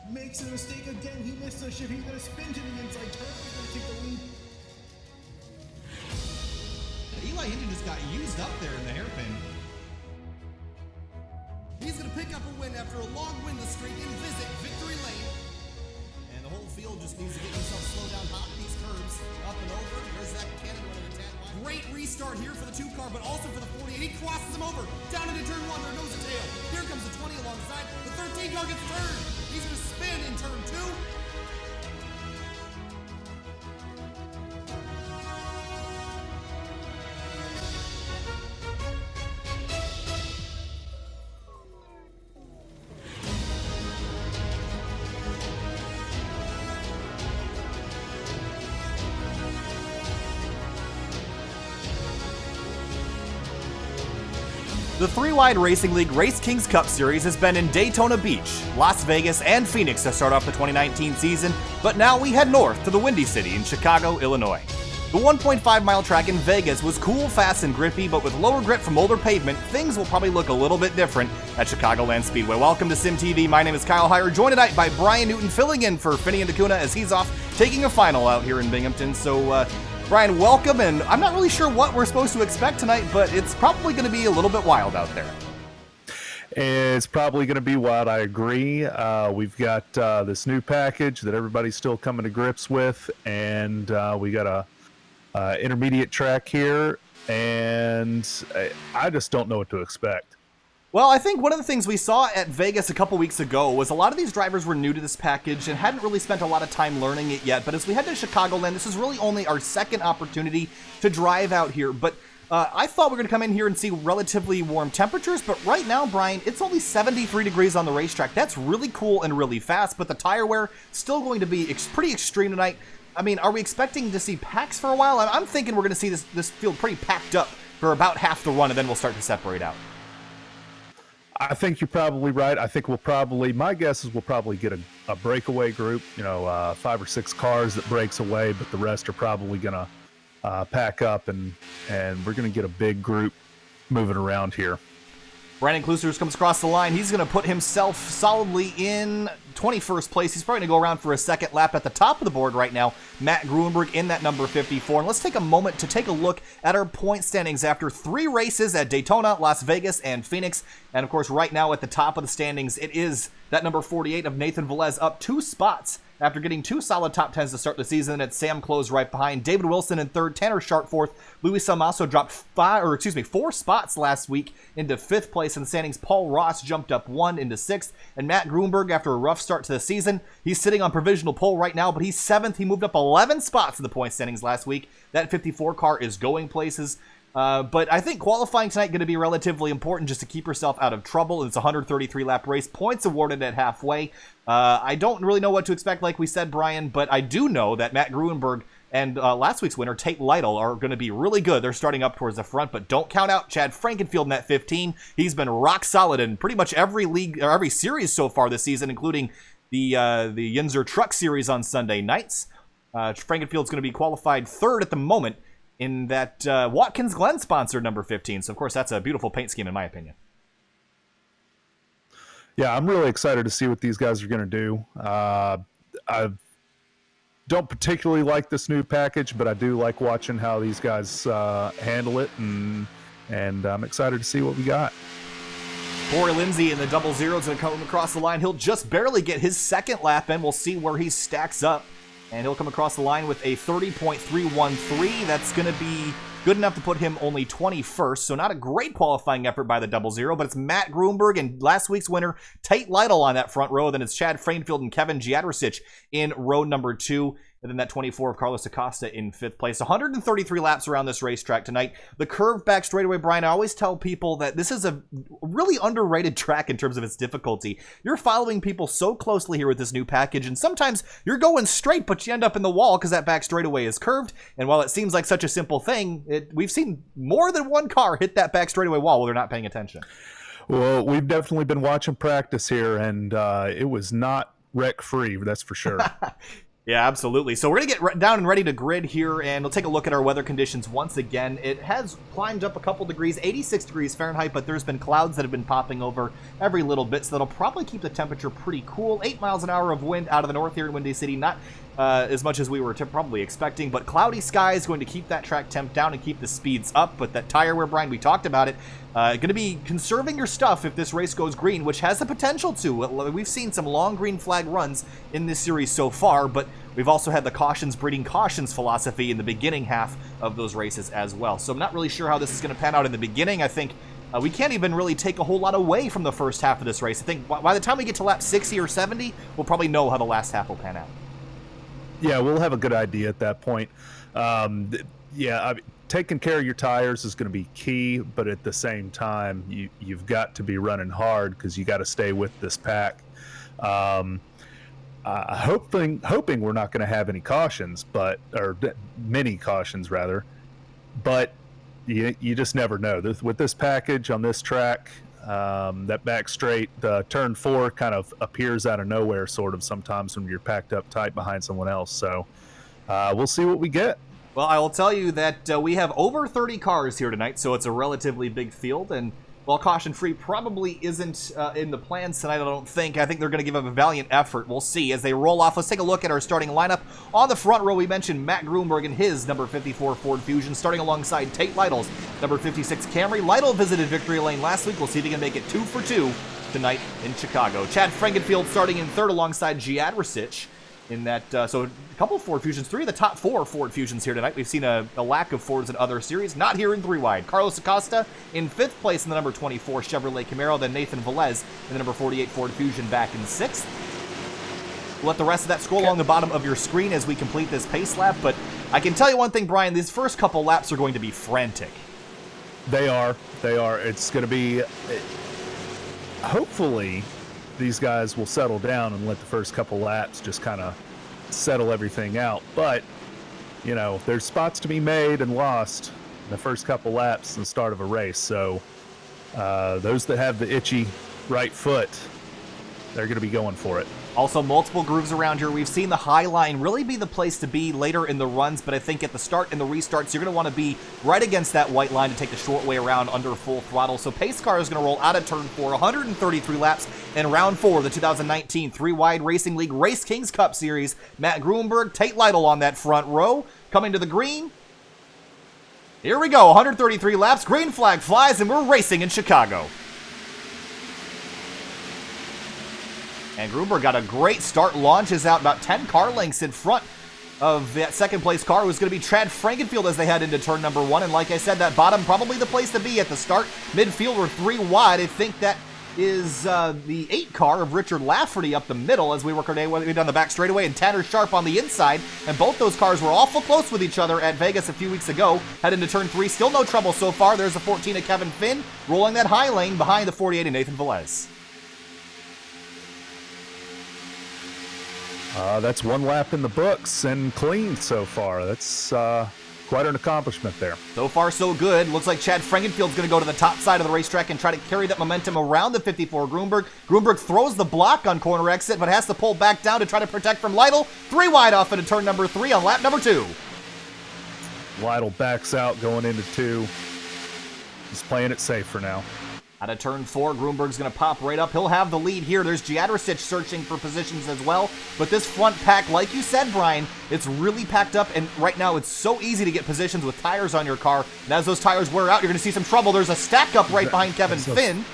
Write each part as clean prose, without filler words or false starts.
makes a mistake again. He missed the shift. He's going to spin to the inside turn. He's going to take the lead. Eli Hinton just got used up there in the hairpin. He's going to pick up a win after a long winless streak and visit victory lane. And the whole field just needs to get himself slowed down, hop these curves, up and over. There's that cannon running a tad wide. Great restart here for the 2 car, but also for the 48. He crosses him over, down into turn 1, there goes the tail. Here comes the 20 alongside. The 13 car gets turned. He's going to spin in turn 2. The 3WideRacing League RaceKings Cup Series has been in Daytona Beach, Las Vegas, and Phoenix to start off the 2019 season, but now we head north to the Windy City in Chicago, Illinois. The 1.5-mile track in Vegas was cool, fast, and grippy, but with lower grip from older pavement, things will probably look a little bit different at Chicagoland Speedway. Welcome to SimTV. My name is Kyle Heyer, joined tonight by Brian Newton, filling in for Finney and DeCuna as he's off taking a final out here in Binghamton. So, Brian, welcome, and I'm not really sure what we're supposed to expect tonight, but it's probably going to be a little bit wild out there. It's probably going to be wild, I agree. We've got this new package that everybody's still coming to grips with, and we got a intermediate track here, and I just don't know what to expect. Well, I think one of the things we saw at Vegas a couple weeks ago was a lot of these drivers were new to this package and hadn't really spent a lot of time learning it yet. But as we head to Chicagoland, this is really only our second opportunity to drive out here. But I thought we were going to come in here and see relatively warm temperatures. But right now, Brian, it's only 73 degrees on the racetrack. That's really cool and really fast. But the tire wear still going to be pretty extreme tonight. I mean, are we expecting to see packs for a while? I'm thinking we're going to see this field pretty packed up for about half the run, and then we'll start to separate out. I think you're probably right. I think my guess is we'll probably get a breakaway group, 5 or 6 cars that breaks away, but the rest are probably going to pack up, and we're going to get a big group moving around here. Brandon Klusers comes across the line. He's going to put himself solidly in 21st place. He's probably going to go around for a second lap at the top of the board right now. Matt Gruenberg in that number 54. And let's take a moment to take a look at our point standings after 3 races at Daytona, Las Vegas, and Phoenix. And of course, right now at the top of the standings, it is that number 48 of Nathan Velez up 2 spots after getting 2 solid top 10s to start the season. It's Sam Close right behind, David Wilson in 3rd, Tanner Sharp 4th. Luis Salmaso dropped 4 spots last week into 5th place in the standings. Paul Ross jumped up 1 into 6th. And Matt Gruenberg, after a rough start to the season, he's sitting on provisional pole right now, but he's 7th. He moved up 11 spots in the point standings last week. That 54 car is going places. But I think qualifying tonight going to be relatively important just to keep yourself out of trouble. It's a 133-lap race, points awarded at halfway. I don't really know what to expect, like we said, Brian, but I do know that Matt Gruenberg and last week's winner, Tate Lightle, are going to be really good. They're starting up towards the front, but don't count out Chad Frankenfield in that 15. He's been rock solid in pretty much every league or every series so far this season, including the Yinzer Truck Series on Sunday nights. Frankenfield's going to be qualified 3rd at the moment in that Watkins Glen sponsored number 15. So, of course, that's a beautiful paint scheme in my opinion. Yeah, I'm really excited to see what these guys are going to do. I don't particularly like this new package, but I do like watching how these guys handle it, and I'm excited to see what we got. Corey Lindsay in the 00 is going to come across the line. He'll just barely get his 2nd lap in. We'll see where he stacks up. And he'll come across the line with a 30.313. That's going to be good enough to put him only 21st. So not a great qualifying effort by the 00, but it's Matt Gruenberg and last week's winner, Tate Lightle, on that front row. Then it's Chad Frainfield and Kevin Giadricic in row number 2. And then that 24 of Carlos Acosta in 5th place. 133 laps around this racetrack tonight. The curved back straightaway, Brian, I always tell people that this is a really underrated track in terms of its difficulty. You're following people so closely here with this new package, and sometimes you're going straight, but you end up in the wall because that back straightaway is curved. And while it seems like such a simple thing, we've seen more than one car hit that back straightaway wall while they're not paying attention. Well, we've definitely been watching practice here, and it was not wreck-free, that's for sure. Yeah, absolutely. So we're going to get down and ready to grid here, and we'll take a look at our weather conditions once again. It has climbed up a couple degrees, 86 degrees Fahrenheit, but there's been clouds that have been popping over every little bit, so that'll probably keep the temperature pretty cool. 8 miles an hour of wind out of the north here in Windy City, not as much as we were probably expecting, but cloudy sky is going to keep that track temp down and keep the speeds up. But that tire wear, Brian, we talked about it, going to be conserving your stuff if this race goes green, which has the potential to. We've seen some long green flag runs in this series so far, but we've also had the cautions breeding cautions philosophy in the beginning half of those races as well. So I'm not really sure how this is going to pan out in the beginning. I think we can't even really take a whole lot away from the first half of this race. I think by the time we get to lap 60 or 70, we'll probably know how the last half will pan out. Yeah, we'll have a good idea at that point. Taking care of your tires is going to be key, but at the same time, you've got to be running hard because you got to stay with this pack. Hoping we're not going to have any cautions, or many cautions rather, but you just never know. With this package on this track, that back straight, turn 4 kind of appears out of nowhere sort of sometimes when you're packed up tight behind someone else. So we'll see what we get. Well, I will tell you that we have over 30 cars here tonight, so it's a relatively big field, and while caution-free probably isn't in the plans tonight, I think they're going to give them a valiant effort. We'll see as they roll off. Let's take a look at our starting lineup. On the front row, we mentioned Matt Grunberg and his number 54 Ford Fusion, starting alongside Tate Lightle's number 56 Camry. Lytle visited victory lane last week. We'll see if he can make it 2 for 2 tonight in Chicago. Chad Frankenfield starting in third alongside Giadricic. In that, so a couple of Ford Fusions, 3 of the top 4 Ford Fusions here tonight. We've seen a lack of Fords in other series, not here in 3-wide. Carlos Acosta in 5th place in the number 24 Chevrolet Camaro, then Nathan Velez in the number 48 Ford Fusion back in 6th. We'll let the rest of that scroll along the bottom of your screen as we complete this pace lap, but I can tell you one thing, Brian, these first couple laps are going to be frantic. They are. It's going to be, hopefully, these guys will settle down and let the first couple laps just kind of settle everything out. But, there's spots to be made and lost in the first couple laps and the start of a race. So those that have the itchy right foot, they're going to be going for it. Also, multiple grooves around here. We've seen the high line really be the place to be later in the runs, but I think at the start and the restarts, you're going to want to be right against that white line to take the short way around under full throttle. So pace car is going to roll out of turn 4, 133 laps in round 4 of the 2019 3-Wide Racing League RaceKings Cup Series. Matt Grunberg, Tate Lightle on that front row, coming to the green. Here we go, 133 laps, green flag flies, and we're racing in Chicago. And Grunberg got a great start, launches out about 10 car lengths in front of that second place car, who's going to be Chad Frankenfield as they head into turn number 1. And like I said, that bottom probably the place to be at the start. Midfield, we're 3 wide. I think that is the 8 car of Richard Lafferty up the middle as we work our way down the back straightaway, and Tanner Sharp on the inside. And both those cars were awful close with each other at Vegas a few weeks ago. Head into turn 3, still no trouble so far. There's the 14 of Kevin Finn rolling that high lane behind the 48 of Nathan Velez. That's 1 lap in the books and clean so far. That's quite an accomplishment there. So far, so good. Looks like Chad Frankenfield's going to go to the top side of the racetrack and try to carry that momentum around the 54 Grunberg. Grunberg throws the block on corner exit, but has to pull back down to try to protect from Lytle. 3 wide off into turn number 3 on lap number 2. Lytle backs out going into 2. He's playing it safe for now. Out of turn 4, Grunberg's going to pop right up. He'll have the lead here. There's Giadricic searching for positions as well. But this front pack, like you said, Brian, it's really packed up. And right now, it's so easy to get positions with tires on your car. And as those tires wear out, you're going to see some trouble. There's a stack up right behind Kevin Finn.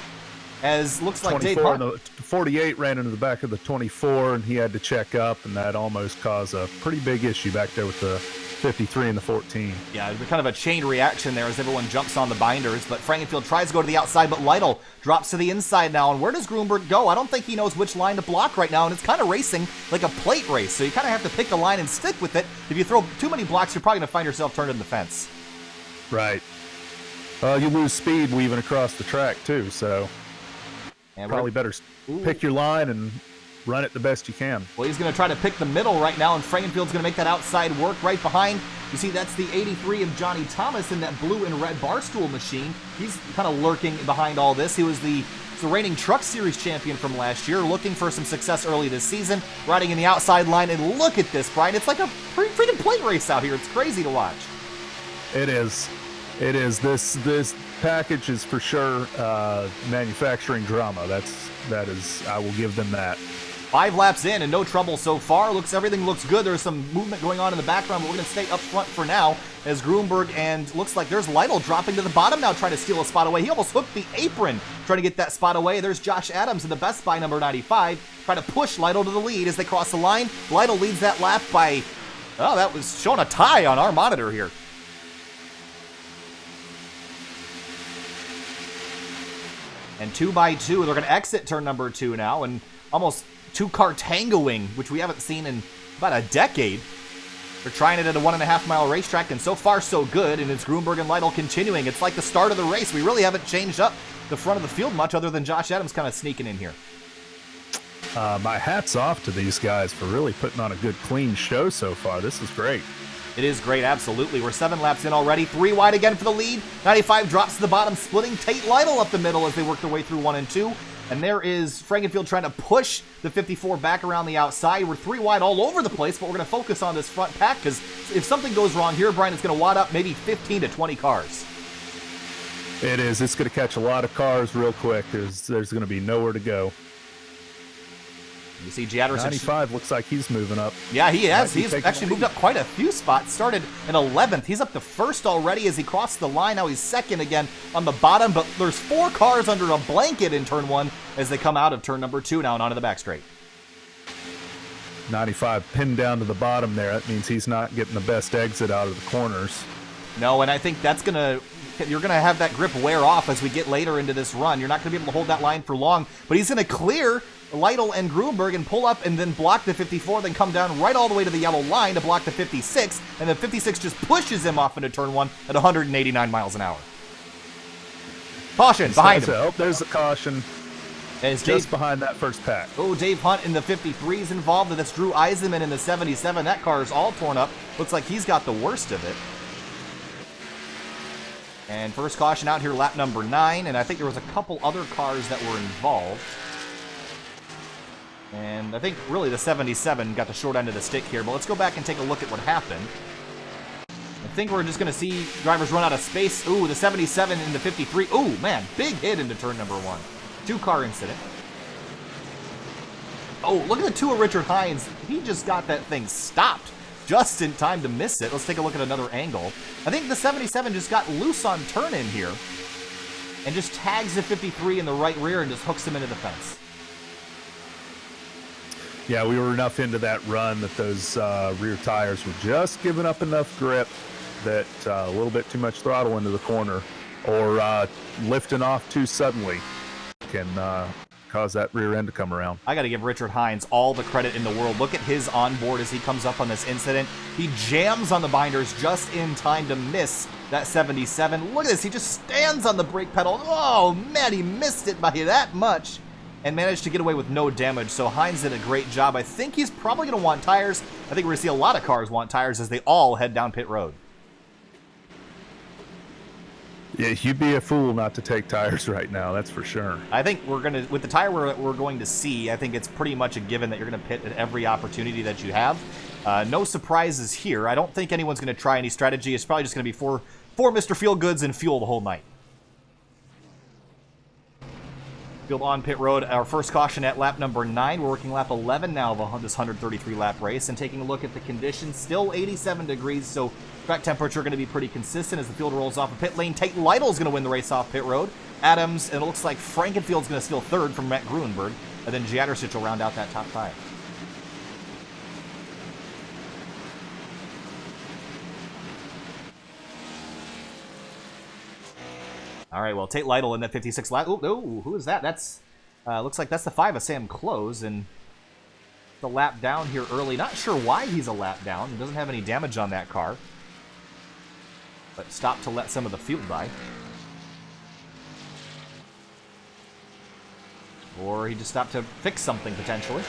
As looks like Dave Hunt. The 48 ran into the back of the 24, and he had to check up. And that almost caused a pretty big issue back there with the 53 and the 14. Yeah, it's kind of a chain reaction there as everyone jumps on the binders, but Frankenfield tries to go to the outside, but Lytle drops to the inside now. And where does Grunberg go? I don't think he knows which line to block right now, and it's kind of racing like a plate race, so you kind of have to pick a line and stick with it. If you throw too many blocks, you're probably going to find yourself turned in the fence. Right. You lose speed weaving across the track, too, so and probably better pick your line and run it the best you can. Well, he's going to try to pick the middle right now, and Frankenfield's going to make that outside work right behind. You see, that's the 83 of Johnny Thomas in that blue and red Barstool machine. He's kind of lurking behind all this. He was the He's the reigning Truck Series champion from last year, looking for some success early this season, riding in the outside line. And look at this, Brian. It's like a freaking plate race out here. It's crazy to watch. It is. It is. This package is for sure manufacturing drama. That is. I will give them that. 5 laps in and no trouble so far. Everything looks good. There's some movement going on in the background, but we're going to stay up front for now as Grunberg, and looks like there's Lightle dropping to the bottom now, trying to steal a spot away. He almost hooked the apron trying to get that spot away. There's Josh Adams in the Best Buy number 95, trying to push Lightle to the lead as they cross the line. Lightle leads that lap by, oh, that was showing a tie on our monitor here. And 2 by 2, they're going to exit turn number 2 now, and almost 2-car tangoing, which we haven't seen in about a decade. They're trying it at a 1.5-mile racetrack, and so far so good, and it's Grunberg and Lightle continuing. It's like the start of the race. We really haven't changed up the front of the field much, other than Josh Adams kind of sneaking in here. My hat's off to these guys for really putting on a good, clean show so far. This is great. It is great, absolutely. We're 7 laps in already. 3 wide again for the lead. 95 drops to the bottom, splitting Tate Lightle up the middle as they work their way through 1 and 2. And there is Frankenfield trying to push the 54 back around the outside. We're 3 wide all over the place, but we're going to focus on this front pack because if something goes wrong here, Brian, it's going to wad up maybe 15 to 20 cars. It is. It's going to catch a lot of cars real quick. There's going to be nowhere to go. You see Giatterson. 95 looks like he's moving up. Yeah, he has. He's actually moved up quite a few spots. Started in 11th. He's up to 1st already as he crossed the line. Now he's 2nd again on the bottom, but there's 4 cars under a blanket in turn 1 as they come out of turn number 2 now and onto the back straight. 95 pinned down to the bottom there. That means he's not getting the best exit out of the corners. No, and I think you're going to have that grip wear off as we get later into this run. You're not going to be able to hold that line for long, but he's going to clear Lightle and Grunberg and pull up and then block the 54, then come down right all the way to the yellow line to block the 56, and the 56 just pushes him off into turn 1 at 189 miles an hour. Caution behind him. Oh, there's a caution. Just behind that first pack. Oh, Dave Hunt in the 53 is involved, and that's Drew Eisenman in the 77. That car is all torn up. Looks like he's got the worst of it. And first caution out here, lap number 9, and I think there was a couple other cars that were involved. And I think really the 77 got the short end of the stick here, but let's go back and take a look at what happened. I think we're just going to see drivers run out of space. Ooh, the 77 and the 53. Ooh, man, big hit into turn number 1. 2-car incident. Oh, look at the 2 of Richard Hines. He just got that thing stopped just in time to miss it. Let's take a look at another angle. I think the 77 just got loose on turn in here and just tags the 53 in the right rear and just hooks him into the fence. Yeah, we were enough into that run that those rear tires were just giving up enough grip that a little bit too much throttle into the corner or lifting off too suddenly can cause that rear end to come around. I got to give Richard Hines all the credit in the world. Look at his onboard as he comes up on this incident. He jams on the binders just in time to miss that 77. Look at this. He just stands on the brake pedal. Oh, man, he missed it by that much and managed to get away with no damage. So Hines did a great job. I think he's probably going to want tires. I think we're going to see a lot of cars want tires as they all head down pit road. Yeah, you'd be a fool not to take tires right now, that's for sure. I think we're going to, with the tire we're going to see, I think it's pretty much a given that you're going to pit at every opportunity that you have. No surprises here. I don't think anyone's going to try any strategy. It's probably just going to be for Mr. Feelgoods and fuel the whole night. Field on pit road, our first caution at lap number 9. We're working lap 11 now of this 133-lap race, and taking a look at the conditions, still 87 degrees, so track temperature going to be pretty consistent as the field rolls off a pit lane. Tate Lightle is going to win the race off pit road. Adams, and it looks like Frankenfield's going to steal 3rd from Matt Grunberg, and then Giatterson will round out that top 5. All right, well, Tate Lightle in that 56 lap. Oh, who is that? That's looks like that's the 5 of Sam Close, and the lap down here early. Not sure why he's a lap down. He doesn't have any damage on that car, but stopped to let some of the field by. Or he just stopped to fix something, potentially,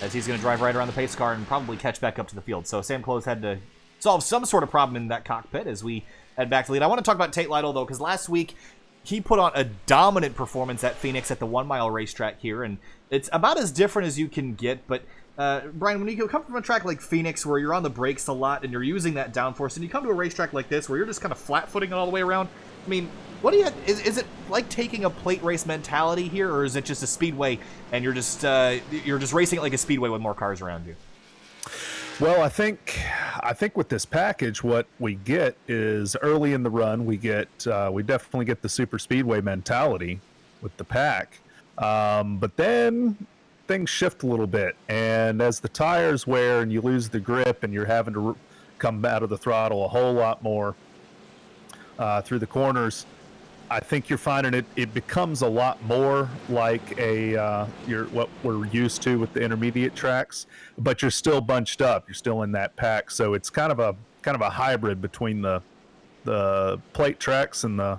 as he's going to drive right around the pace car and probably catch back up to the field. So Sam Close had to solve some sort of problem in that cockpit as we head back to lead. I want to talk about Tate Lightle, though, because last week he put on a dominant performance at Phoenix at the 1 mile racetrack here, and it's about as different as you can get. But Brian, when you come from a track like Phoenix where you're on the brakes a lot and you're using that downforce, and you come to a racetrack like this where you're just kind of flat-footing it all the way around, I mean, what do you is it like taking a plate race mentality here, or is it just a speedway and you're just racing it like a speedway with more cars around you? Well, I think with this package, what we get is early in the run, we definitely get the super speedway mentality with the pack, but then things shift a little bit, and as the tires wear and you lose the grip and you're having to come out of the throttle a whole lot more through the corners, I think you're finding it becomes a lot more like what we're used to with the intermediate tracks, but you're still bunched up. You're still in that pack. So it's kind of a hybrid between the plate tracks and the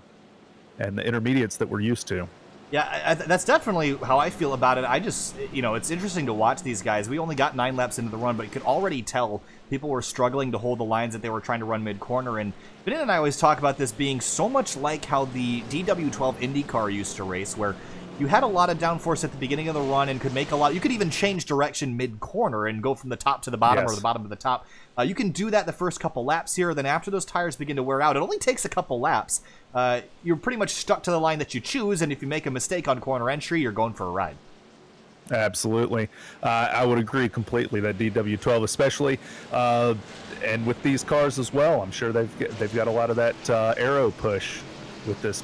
intermediates that we're used to. Yeah, that's definitely how I feel about it. I just, it's interesting to watch these guys. We only got 9 laps into the run, but you could already tell people were struggling to hold the lines that they were trying to run mid-corner. And Benin and I always talk about this being so much like how the DW12 IndyCar used to race, where you had a lot of downforce at the beginning of the run and could make a lot. You could even change direction mid-corner and go from the top to the bottom, yes, or the bottom to the top. You can do that the first couple laps here. Then after those tires begin to wear out, it only takes a couple laps. You're pretty much stuck to the line that you choose, and if you make a mistake on corner entry, you're going for a ride. Absolutely. I would agree completely that DW12 especially, and with these cars as well, I'm sure they've got a lot of that aero push with this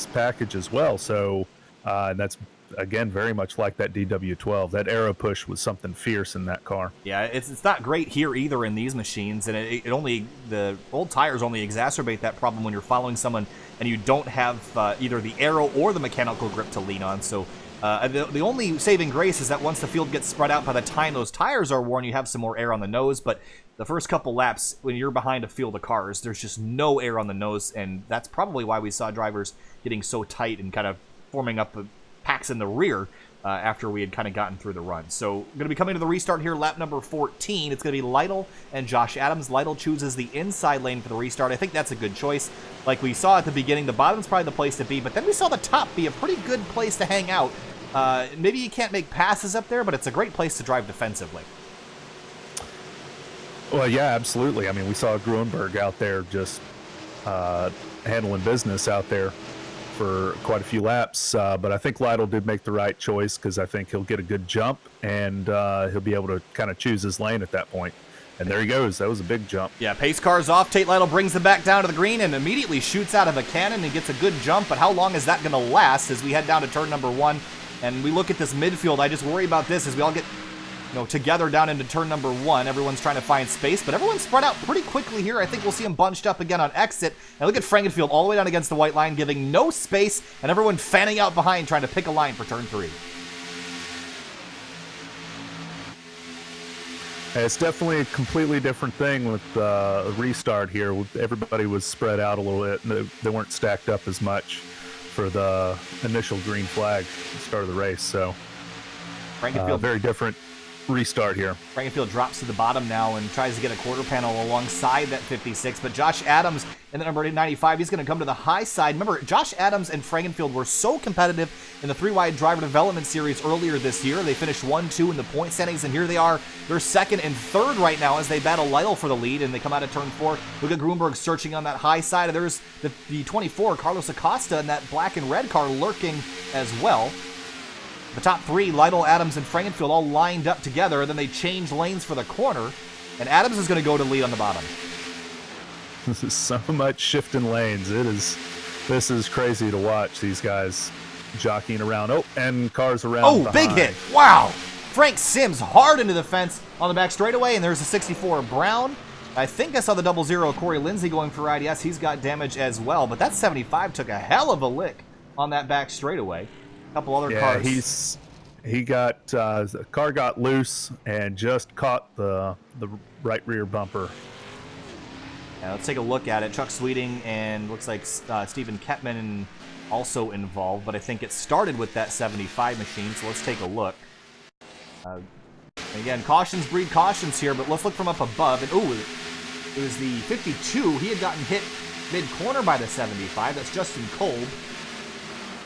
package as well. So and that's, again, very much like that DW12. That aero push was something fierce in that car. Yeah, it's not great here either in these machines, and the old tires only exacerbate that problem when you're following someone and you don't have either the aero or the mechanical grip to lean on. So the only saving grace is that once the field gets spread out, by the time those tires are worn, you have some more air on the nose. But the first couple laps, when you're behind a field of cars, there's just no air on the nose, and that's probably why we saw drivers getting so tight and kind of forming up packs in the rear after we had kind of gotten through the run. So we're going to be coming to the restart here, lap number 14. It's going to be Lightle and Josh Adams. Lightle chooses the inside lane for the restart. I think that's a good choice. Like we saw at the beginning, the bottom's probably the place to be, but then we saw the top be a pretty good place to hang out. Maybe you can't make passes up there, but it's a great place to drive defensively. Well, yeah, absolutely. I mean, we saw Gruenberg out there just handling business out there for quite a few laps, but I think Lightle did make the right choice, because I think he'll get a good jump, and he'll be able to kind of choose his lane at that point. And there he goes. That was a big jump. Yeah, pace car's off. Tate Lightle brings them back down to the green and immediately shoots out of a cannon and gets a good jump, but how long is that going to last as we head down to turn number 1? And we look at this midfield. I just worry about this as we all get together down into turn number 1. Everyone's trying to find space, but everyone's spread out pretty quickly here. I think we'll see them bunched up again on exit. And look at Frankenfield all the way down against the white line, giving no space, and everyone fanning out behind trying to pick a line for turn 3. It's definitely a completely different thing with a restart here. Everybody was spread out a little bit. They weren't stacked up as much for the initial green flag at the start of the race. So very different restart here. Frankenfield drops to the bottom now and tries to get a quarter panel alongside that 56, but Josh Adams in the number 95, he's going to come to the high side. Remember, Josh Adams and Frankenfield were so competitive in the 3-Wide Driver Development Series earlier this year. They finished 1-2 in the point standings, and here they are. They're second and third right now as they battle Lightle for the lead, and they come out of turn 4. Look at Gruenberg searching on that high side. There's the 24, Carlos Acosta, in that black and red car lurking as well. The top 3, Lightle, Adams, and Frankenfield all lined up together, and then they change lanes for the corner, and Adams is going to go to lead on the bottom. This is so much shifting lanes. This is crazy to watch, these guys jockeying around. Oh, and cars around behind. Big hit. Wow. Frank Sims hard into the fence on the back straightaway, and there's a 64 Brown. I think I saw the 00 Corey Lindsay going for a ride. Yes, he's got damage as well, but that 75 took a hell of a lick on that back straightaway. Couple other cars. The car got loose and just caught the right rear bumper. Yeah, let's take a look at it. Chuck Sweeting and looks like Stephen Kettman also involved, but I think it started with that 75 machine, so let's take a look. Again, cautions breed cautions here, but let's look from up above. And it was the 52. He had gotten hit mid-corner by the 75. That's Justin Kolb.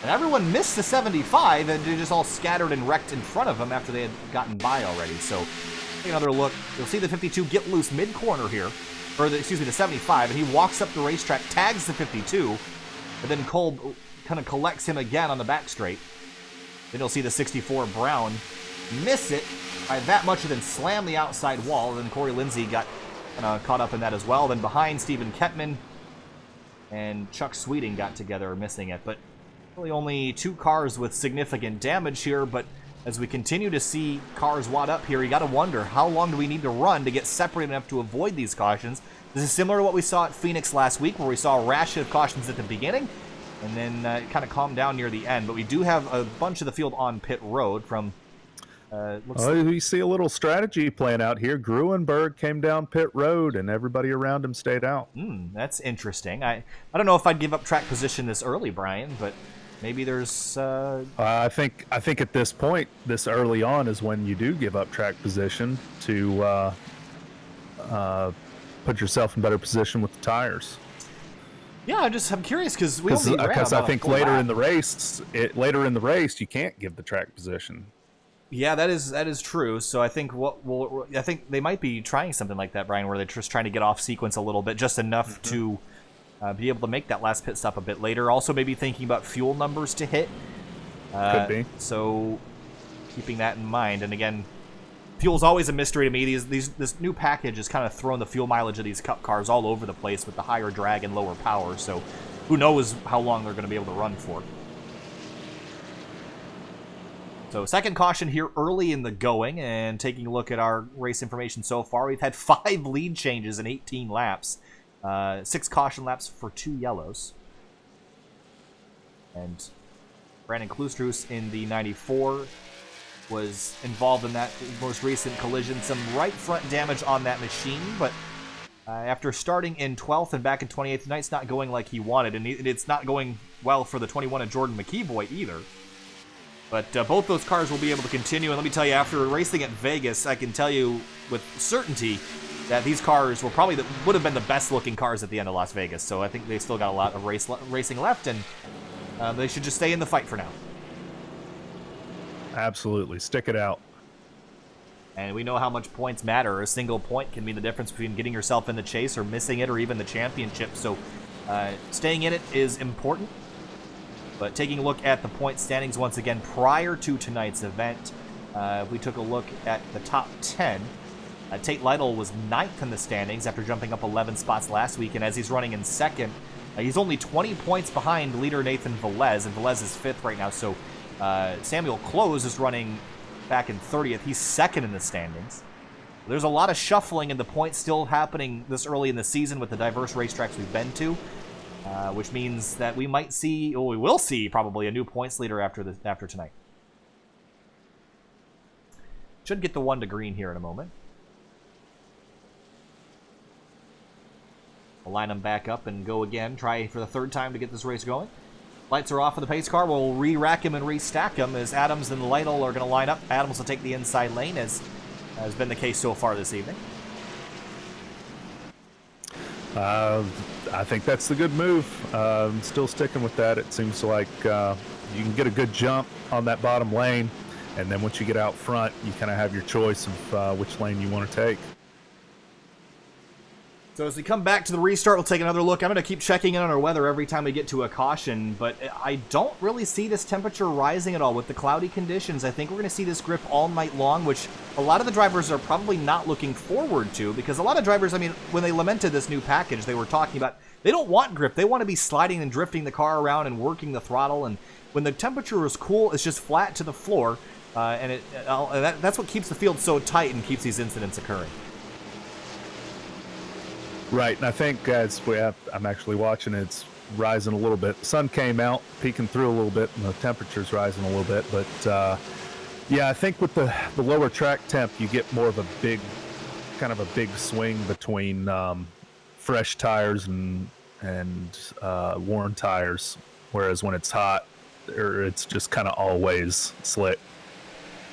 And everyone missed the 75, and they just all scattered and wrecked in front of him after they had gotten by already. So, take another look. You'll see the 52 get loose mid-corner here. Or, the 75, and he walks up the racetrack, tags the 52, and then Cole kind of collects him again on the back straight. Then you'll see the 64 Brown miss it by that much and then slam the outside wall. And then Corey Lindsay got caught up in that as well. Then behind, Steven Kettman and Chuck Sweeting got together, missing it. But really only 2 cars with significant damage here, but as we continue to see cars wad up here, you got to wonder, how long do we need to run to get separated enough to avoid these cautions? This is similar to what we saw at Phoenix last week, where we saw a rash of cautions at the beginning, and then it kind of calmed down near the end. But we do have a bunch of the field on pit road from... we see a little strategy playing out here. Gruenberg came down pit road, and everybody around him stayed out. That's interesting. I don't know if I'd give up track position this early, Brian, but... Maybe there's... I think at this point, this early on, is when you do give up track position to put yourself in better position with the tires. Yeah, I'm curious because we only ran because I about think later in the race, you can't give the track position. Yeah, that is true. So I think I think they might be trying something like that, Brian, where they're just trying to get off sequence a little bit, just enough to be able to make that last pit stop a bit later. Also, maybe thinking about fuel numbers to hit. Could be. So keeping that in mind, and again, fuel's always a mystery to me. This new package has kind of thrown the fuel mileage of these Cup cars all over the place with the higher drag and lower power. So who knows how long they're going to be able to run for. So second caution here early in the going, and taking a look at our race information so far, we've had 5 lead changes in 18 laps. 6 caution laps for 2 yellows. And Brandon Klustruss in the 94 was involved in that most recent collision. Some right front damage on that machine, but after starting in 12th and back in 28th, tonight's not going like he wanted, and it's not going well for the 21 of Jordan McKeeboy either. But both those cars will be able to continue, and let me tell you, after racing at Vegas, I can tell you with certainty that these cars would have been the best looking cars at the end of Las Vegas. So I think they still got a lot of racing left, and they should just stay in the fight for now. Absolutely. Stick it out. And we know how much points matter. A single point can be the difference between getting yourself in the chase or missing it, or even the championship. So staying in it is important. But taking a look at the point standings once again prior to tonight's event, we took a look at the top 10. Tate Lightle was 9th in the standings after jumping up 11 spots last week, and as he's running in second, he's only 20 points behind leader Nathan Velez, and Velez is 5th right now. So Samuel Close is running back in 30th. He's 2nd in the standings. There's a lot of shuffling and the points still happening this early in the season with the diverse racetracks we've been to, which means that we might see, we will see probably a new points leader after tonight. Should get the 1 to green here in a moment. We'll line them back up and go again. Try for the 3rd time to get this race going. Lights are off of the pace car. We'll re-rack him and restack him as Adams and Lightle are going to line up. Adams will take the inside lane, as has been the case so far this evening. I think that's the good move. Still sticking with that. It seems like you can get a good jump on that bottom lane, and then once you get out front, you kind of have your choice of which lane you want to take. So as we come back to the restart, we'll take another look. I'm going to keep checking in on our weather every time we get to a caution, but I don't really see this temperature rising at all with the cloudy conditions. I think we're going to see this grip all night long, which a lot of the drivers are probably not looking forward to, because a lot of drivers, I mean, when they lamented this new package, they were talking about they don't want grip. They want to be sliding and drifting the car around and working the throttle, and when the temperature is cool, it's just flat to the floor, and that's what keeps the field so tight and keeps these incidents occurring. Right, and I think I'm actually watching, it's rising a little bit. The sun came out, peeking through a little bit, and the temperature's rising a little bit. But yeah, I think with the lower track temp, you get more of a big swing between fresh tires and worn tires. Whereas when it's hot, it's just kind of always slick.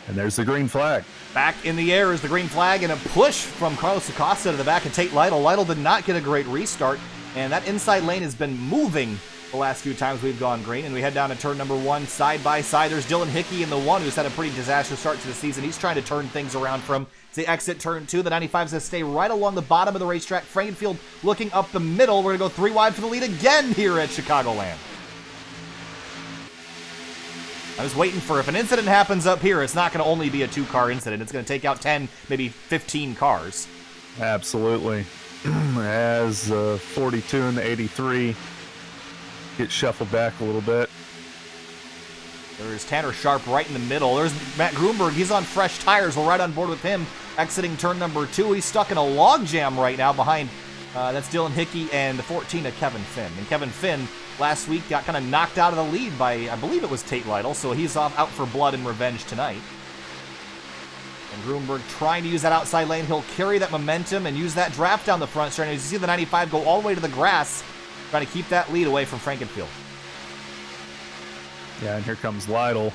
And there's the green flag. Back in the air is the green flag, and a push from Carlos Acosta to the back of Tate Lightle. Lightle did not get a great restart, and that inside lane has been moving the last few times we've gone green. And we head down to turn number 1 side by side. There's Dylan Hickey in the 1 who's had a pretty disastrous start to the season. He's trying to turn things around from the exit turn 2. The 95's going to stay right along the bottom of the racetrack. Frankenfield looking up the middle. We're going to go 3 wide for the lead again here at Chicagoland. I was waiting for, if an incident happens up here, it's not going to only be a 2-car incident. It's going to take out 10, maybe 15 cars. Absolutely. As 42 and the 83 get shuffled back a little bit. There's Tanner Sharp right in the middle. There's Matt Grunberg. He's on fresh tires. We're right on board with him. Exiting turn number 2. He's stuck in a log jam right now behind, that's Dylan Hickey and the 14 of Kevin Finn. And Kevin Finn last week got kind of knocked out of the lead by, I believe it was Tate Lightle, so he's out for blood and revenge tonight. And Grunberg trying to use that outside lane. He'll carry that momentum and use that draft down the front stretch. As you see the 95 go all the way to the grass, trying to keep that lead away from Frankenfield. Yeah, and here comes Lightle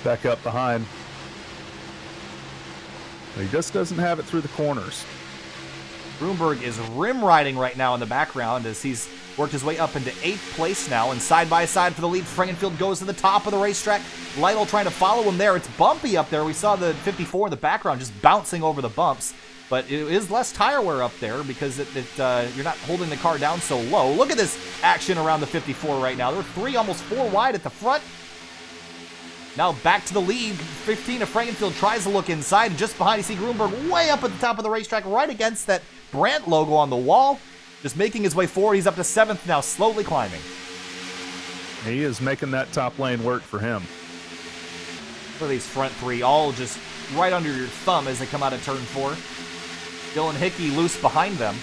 back up behind. But he just doesn't have it through the corners. Grunberg is rim riding right now in the background as he's worked his way up into 8th place now, and side by side for the lead. Frankenfield goes to the top of the racetrack. Lytle trying to follow him there. It's bumpy up there. We saw the 54 in the background just bouncing over the bumps, but it is less tire wear up there because you're not holding the car down so low. Look at this action around the 54 right now. They're 3, almost 4 wide at the front. Now back to the lead. 15 of Frankenfield tries to look inside. Just behind, you see Grunberg way up at the top of the racetrack, right against that Brandt logo on the wall. Just making his way forward. He's up to 7th now, slowly climbing. He is making that top lane work for him. Look at these front 3, all just right under your thumb as they come out of turn 4. Dylan Hickey loose behind them.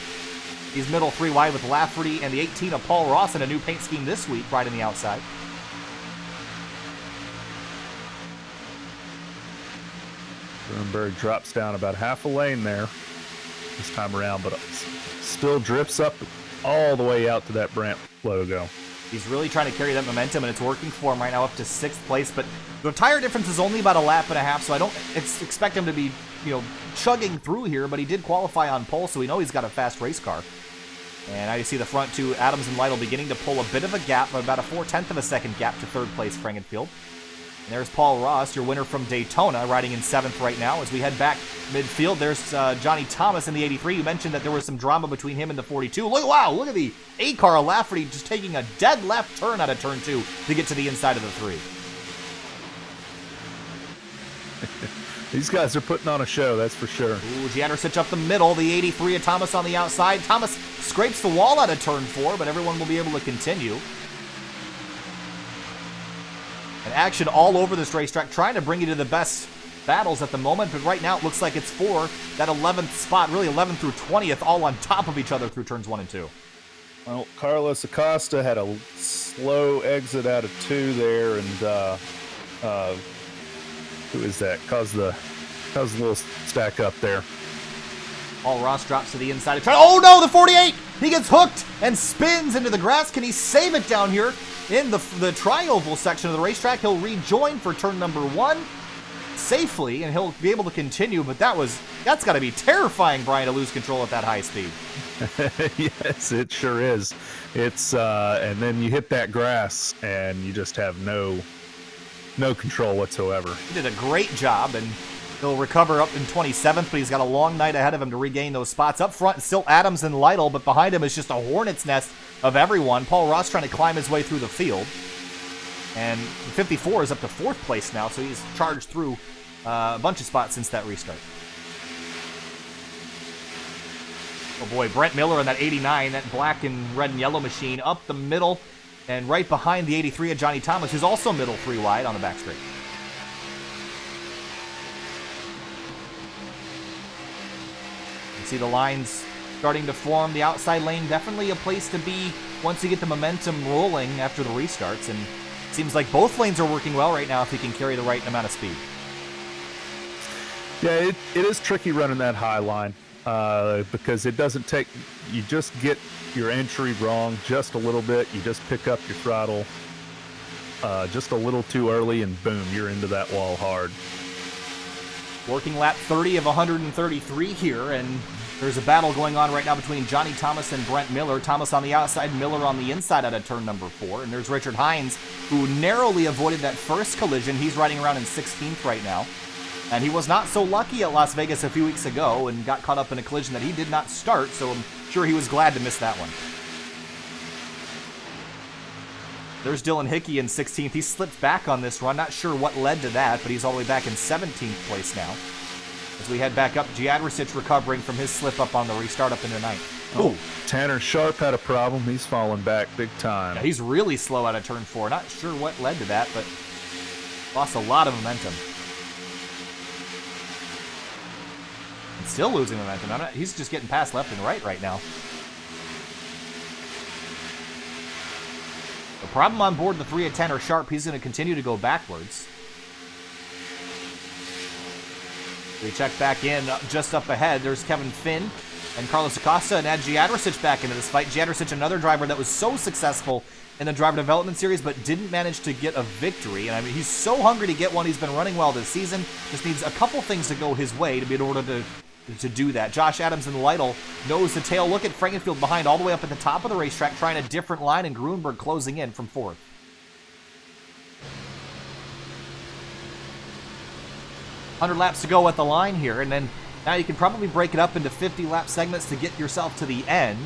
He's middle 3 wide with Lafferty and the 18 of Paul Ross in a new paint scheme this week, right on the outside. Grunberg drops down about half a lane there this time around, but still drifts up all the way out to that Brandt logo. He's really trying to carry that momentum, and it's working for him right now, up to 6th place. But the tire difference is only about a lap and a half, so I don't expect him to be, chugging through here. But he did qualify on pole, so we know he's got a fast race car. And now you see the front 2, Adams and Lytle, beginning to pull a bit of a gap, about a 4/10 of a second gap to 3rd place Frankenfield. And there's Paul Ross, your winner from Daytona, riding in 7th right now. As we head back midfield, there's Johnny Thomas in the 83. You mentioned that there was some drama between him and the 42. Look at the 8-car of Lafferty just taking a dead left turn out of turn 2 to get to the inside of the 3. These guys are putting on a show, that's for sure. Ooh, Jandersic up the middle, the 83 of Thomas on the outside. Thomas scrapes the wall out of turn 4, but everyone will be able to continue. And action all over this racetrack, trying to bring you to the best battles at the moment, but right now it looks like it's for that 11th spot, really 11th through 20th, all on top of each other through turns 1 and 2. Well, Carlos Acosta had a slow exit out of 2 there, and who is that? Caused a little stack up there. Paul Ross drops to the inside. Oh no, the 48! He gets hooked and spins into the grass. Can he save it down here in the tri-oval section of the racetrack? He'll rejoin for turn number 1 safely, and he'll be able to continue, but that's got to be terrifying, Brian, to lose control at that high speed. Yes, it sure is. It's and then you hit that grass and you just have no control whatsoever. He did a great job, and he'll recover up in 27th, but he's got a long night ahead of him to regain those spots. Up front, still Adams and Lytle, but behind him is just a hornet's nest of everyone. Paul Ross trying to climb his way through the field. And the 54 is up to 4th place now, so he's charged through a bunch of spots since that restart. Oh boy, Brent Miller in that 89, that black and red and yellow machine, up the middle, and right behind the 83 of Johnny Thomas, who's also middle 3 wide on the back straight. You see the lines starting to form. The outside lane, definitely a place to be once you get the momentum rolling after the restarts, and it seems like both lanes are working well right now if you can carry the right amount of speed. Yeah, it is tricky running that high line because it doesn't take, you just get your entry wrong just a little bit. You just pick up your throttle just a little too early, and boom, you're into that wall hard. Working lap 30 of 133 here, and There's a battle going on right now between Johnny Thomas and Brent Miller. Thomas on the outside, Miller on the inside out of turn number 4. And there's Richard Hines, who narrowly avoided that first collision. He's riding around in 16th right now. And he was not so lucky at Las Vegas a few weeks ago and got caught up in a collision that he did not start, so I'm sure he was glad to miss that one. There's Dylan Hickey in 16th. He slipped back on this run. Not sure what led to that, but he's all the way back in 17th place now. As we head back up, Jadricic recovering from his slip up on the restart up into 9th. Oh, Tanner Sharp had a problem. He's falling back big time. Yeah, he's really slow out of turn 4. Not sure what led to that, but lost a lot of momentum. And still losing momentum. He's just getting passed left and right now. The problem on board the 3 of Tanner Sharp, he's going to continue to go backwards. We check back in, just up ahead. There's Kevin Finn and Carlos Acosta, and add Jadricic back into this fight. Jadricic, another driver that was so successful in the driver development series, but didn't manage to get a victory. And I mean, he's so hungry to get one. He's been running well this season. Just needs a couple things to go his way to be in order to do that. Josh Adams and Lightle nose to tail. Look at Frankenfield behind all the way up at the top of the racetrack, trying a different line, and Gruenberg closing in from 4th. 100 laps to go at the line here, and then now you can probably break it up into 50-lap segments to get yourself to the end.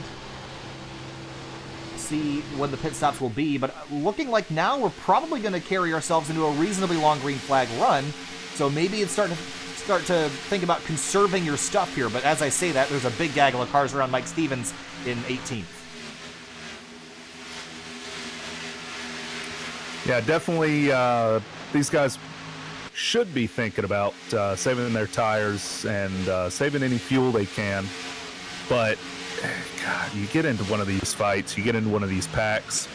See when the pit stops will be, but looking like now we're probably going to carry ourselves into a reasonably long green flag run, so maybe it's start to think about conserving your stuff here. But as I say that, there's a big gaggle of cars around Mike Stevens in 18th. Yeah, definitely these guys should be thinking about saving their tires and saving any fuel they can. But God, you get into one of these fights, you get into one of these packs,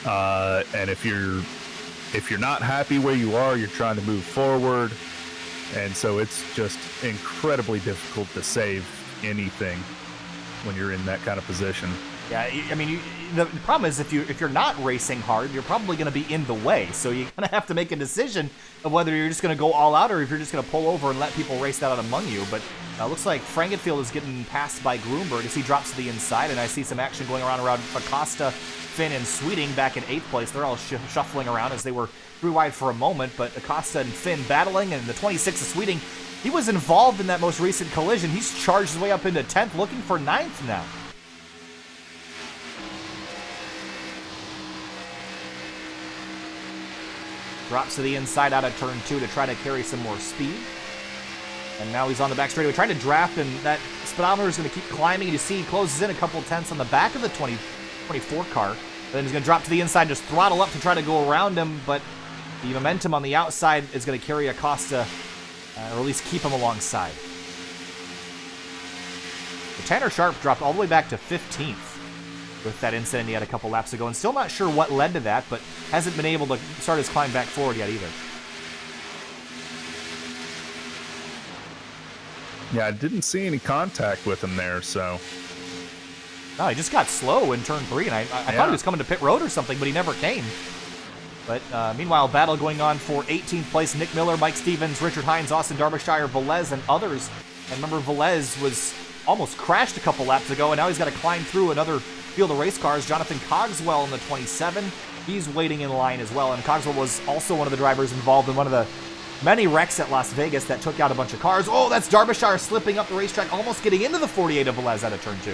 and if you're not happy where you are, you're trying to move forward, and so it's just incredibly difficult to save anything when you're in that kind of position. Yeah, I mean, the problem is if you're not racing hard, you're probably going to be in the way. So you're going to have to make a decision of whether you're just going to go all out or if you're just going to pull over and let people race that out among you. But looks like Frankenfield is getting passed by Gruenberg as he drops to the inside, and I see some action going around Acosta, Finn, and Sweeting back in 8th place. They're all shuffling around as they were 3 wide for a moment, but Acosta and Finn battling, and the 26 of Sweeting, he was involved in that most recent collision. He's charged his way up into 10th, looking for 9th now. Drops to the inside out of turn 2 to try to carry some more speed. And now he's on the back straightaway trying to draft, and that speedometer is going to keep climbing. You see he closes in a couple tenths on the back of the 24 car. Then he's going to drop to the inside, just throttle up to try to go around him, but the momentum on the outside is going to carry Acosta, or at least keep him alongside. The Tanner Sharp dropped all the way back to 15th. With that incident he had a couple laps ago, and still not sure what led to that, but hasn't been able to start his climb back forward yet either. Yeah, I didn't see any contact with him there, so... No, he just got slow in turn 3, and I thought he was coming to pit road or something, but he never came. But meanwhile, battle going on for 18th place. Nick Miller, Mike Stevens, Richard Hines, Austin Derbyshire, Velez, and others. And remember, Velez was almost crashed a couple laps ago, and now he's got to climb through another field of race cars. Jonathan Cogswell in the 27. He's waiting in line as well, and Cogswell was also one of the drivers involved in one of the many wrecks at Las Vegas that took out a bunch of cars. Oh, that's Derbyshire slipping up the racetrack, almost getting into the 48 of Velez out of turn 2.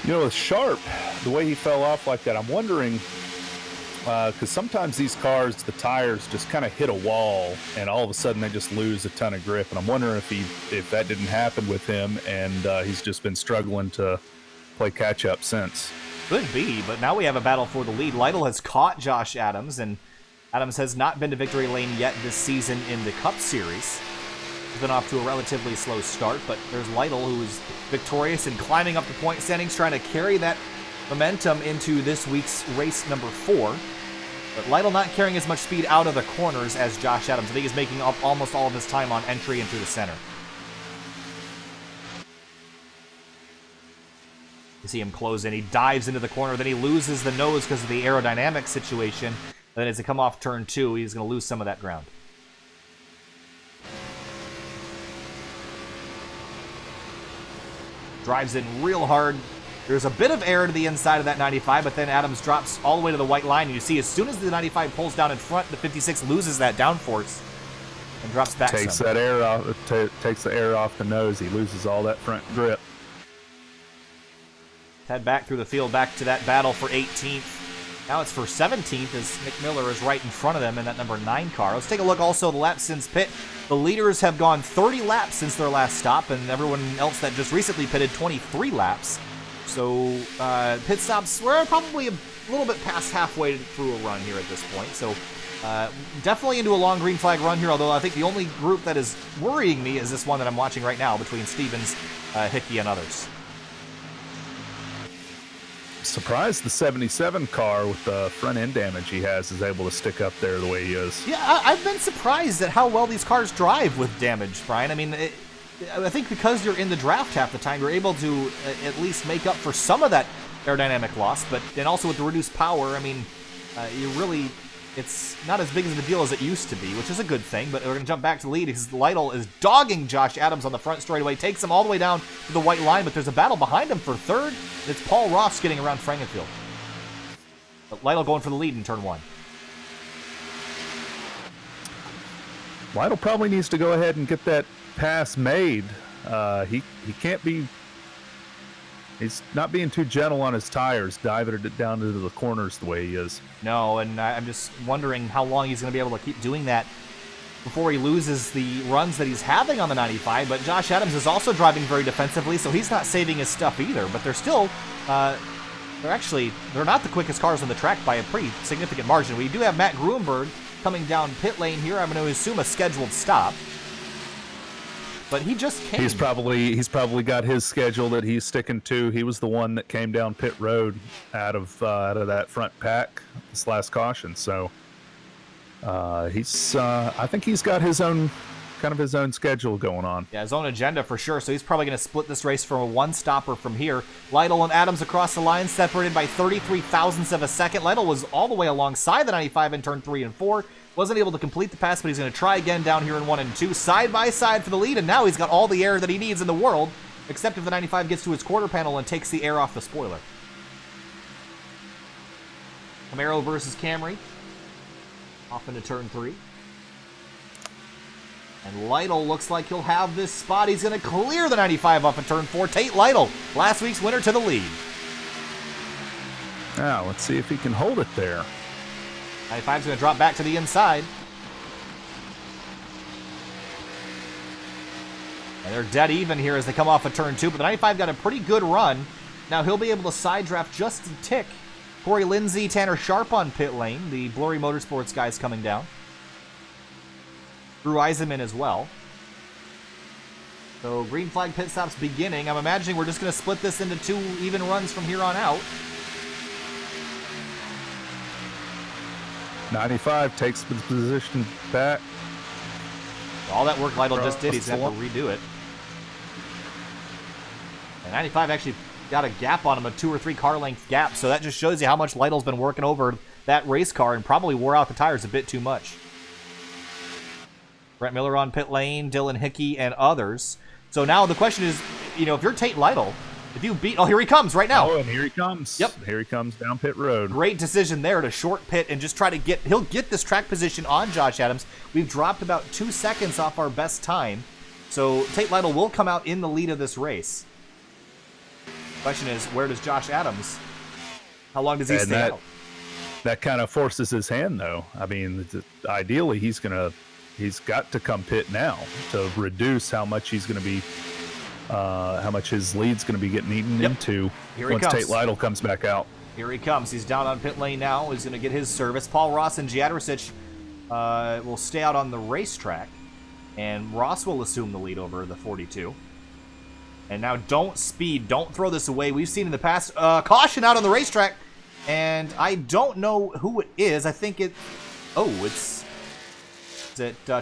You know, with Sharp, the way he fell off like that, I'm wondering, because sometimes these cars, the tires just kind of hit a wall, and all of a sudden they just lose a ton of grip. And I'm wondering if that didn't happen with him, and he's just been struggling to play catch up since. Could be, but now we have a battle for the lead. Lightle has caught Josh Adams, and Adams has not been to victory lane yet this season in the Cup Series. He's been off to a relatively slow start, but there's Lightle, who is victorious and climbing up the point standings, trying to carry that momentum into this week's race number 4. But Lightle not carrying as much speed out of the corners as Josh Adams. I think he's making up almost all of his time on entry and through the center. You see him close in. He dives into the corner. Then he loses the nose because of the aerodynamic situation. And then as they come off turn 2, he's going to lose some of that ground. Drives in real hard. There's a bit of air to the inside of that 95, but then Adams drops all the way to the white line. And you see as soon as the 95 pulls down in front, the 56 loses that downforce and drops back Takes some. that air off. Takes the air off the nose. He loses all that front grip. Head back through the field, back to that battle for 18th. Now it's for 17th as Nick Miller is right in front of them in that number 9 car. Let's take a look also at the laps since pit. The leaders have gone 30 laps since their last stop, and everyone else that just recently pitted 23 laps. So pit stops, we're probably a little bit past halfway through a run here at this point. So definitely into a long green flag run here, although I think the only group that is worrying me is this one that I'm watching right now between Stevens, Hickey, and others. Surprised the 77 car with the front end damage he has is able to stick up there the way he is. Yeah, I've been surprised at how well these cars drive with damage, Brian. I mean, I think because you're in the draft half the time, you're able to at least make up for some of that aerodynamic loss, but then also with the reduced power, I mean, it's not as big of a deal as it used to be, which is a good thing, but we're going to jump back to the lead because Lightle is dogging Josh Adams on the front straightaway, takes him all the way down to the white line, but there's a battle behind him for third. It's Paul Ross getting around Frankenfield. But Lightle going for the lead in turn 1. Lightle probably needs to go ahead and get that pass made. He can't be... He's not being too gentle on his tires, diving it down into the corners the way he is. No, and I'm just wondering how long he's going to be able to keep doing that before he loses the runs that he's having on the 95. But Josh Adams is also driving very defensively, so he's not saving his stuff either. But they're still, they're not the quickest cars on the track by a pretty significant margin. We do have Matt Gruenberg coming down pit lane here. I'm going to assume a scheduled stop. But he just came. He's probably got his schedule that he's sticking to. He was the one that came down pit road out of that front pack this last caution. So I think he's got his own schedule going on. Yeah, his own agenda for sure. So he's probably going to split this race from a one-stopper from here. Lightle and Adams across the line, separated by 33 thousandths of a second. Lightle was all the way alongside the 95 in turn 3 and 4. Wasn't able to complete the pass, but he's going to try again down here in 1 and 2. Side by side for the lead, and now he's got all the air that he needs in the world, except if the 95 gets to his quarter panel and takes the air off the spoiler. Camaro versus Camry. Off into turn 3. And Lightle looks like he'll have this spot. He's going to clear the 95 off of turn 4. Tate Lightle, last week's winner, to the lead. Now, let's see if he can hold it there. 95's going to drop back to the inside. And they're dead even here as they come off of turn 2. But the 95 got a pretty good run. Now he'll be able to side draft just a tick. Corey Lindsay, Tanner Sharp on pit lane. The Blurry Motorsports guys coming down. Drew Eisenman as well. So green flag pit stops beginning. I'm imagining we're just going to split this into 2 even runs from here on out. 95 takes the position back. All that work Lightle just did, he's going to have to redo it. And 95 actually got a gap on him, a 2 or 3 car length gap, so that just shows you how much Lightle's been working over that race car and probably wore out the tires a bit too much. Brett Miller on pit lane, Dylan Hickey, and others. So now the question is, if you're Tate Lightle, if you beat... Oh, here he comes right now. Oh, and here he comes. Yep. Here he comes down pit road. Great decision there to short pit and just try to get... He'll get this track position on Josh Adams. We've dropped about 2 seconds off our best time. So Tate Lightle will come out in the lead of this race. Question is, where does Josh Adams... How long does he stay out? That kind of forces his hand, though. I mean, ideally, he's got to come pit now to reduce how much he's going to be... how much his lead's going to be getting eaten into once Tate Lightle comes back out. Here he comes. He's down on pit lane now. He's going to get his service. Paul Ross and Jadricic will stay out on the racetrack, and Ross will assume the lead over the 42. And now don't speed. Don't throw this away. We've seen in the past caution out on the racetrack, and I don't know who it is. I think it... Oh, it's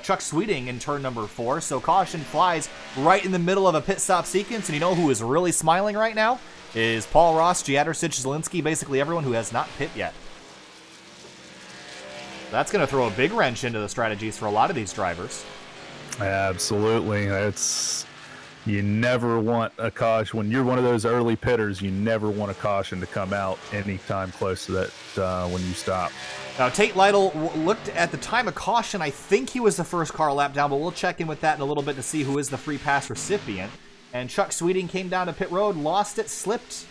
Chuck Sweeting in turn number 4. So caution flies right in the middle of a pit stop sequence. And you know who is really smiling right now? Is Paul Ross, Jadricic, Zielinski, basically everyone who has not pit yet. That's going to throw a big wrench into the strategies for a lot of these drivers. Absolutely. It's You never want a caution. When you're one of those early pitters, you never want a caution to come out anytime close to that when you stop. Now, Tate Lightle looked at the time of caution. I think he was the first car lap down, but we'll check in with that in a little bit to see who is the free pass recipient. And Chuck Sweeting came down to pit road, lost it, slipped,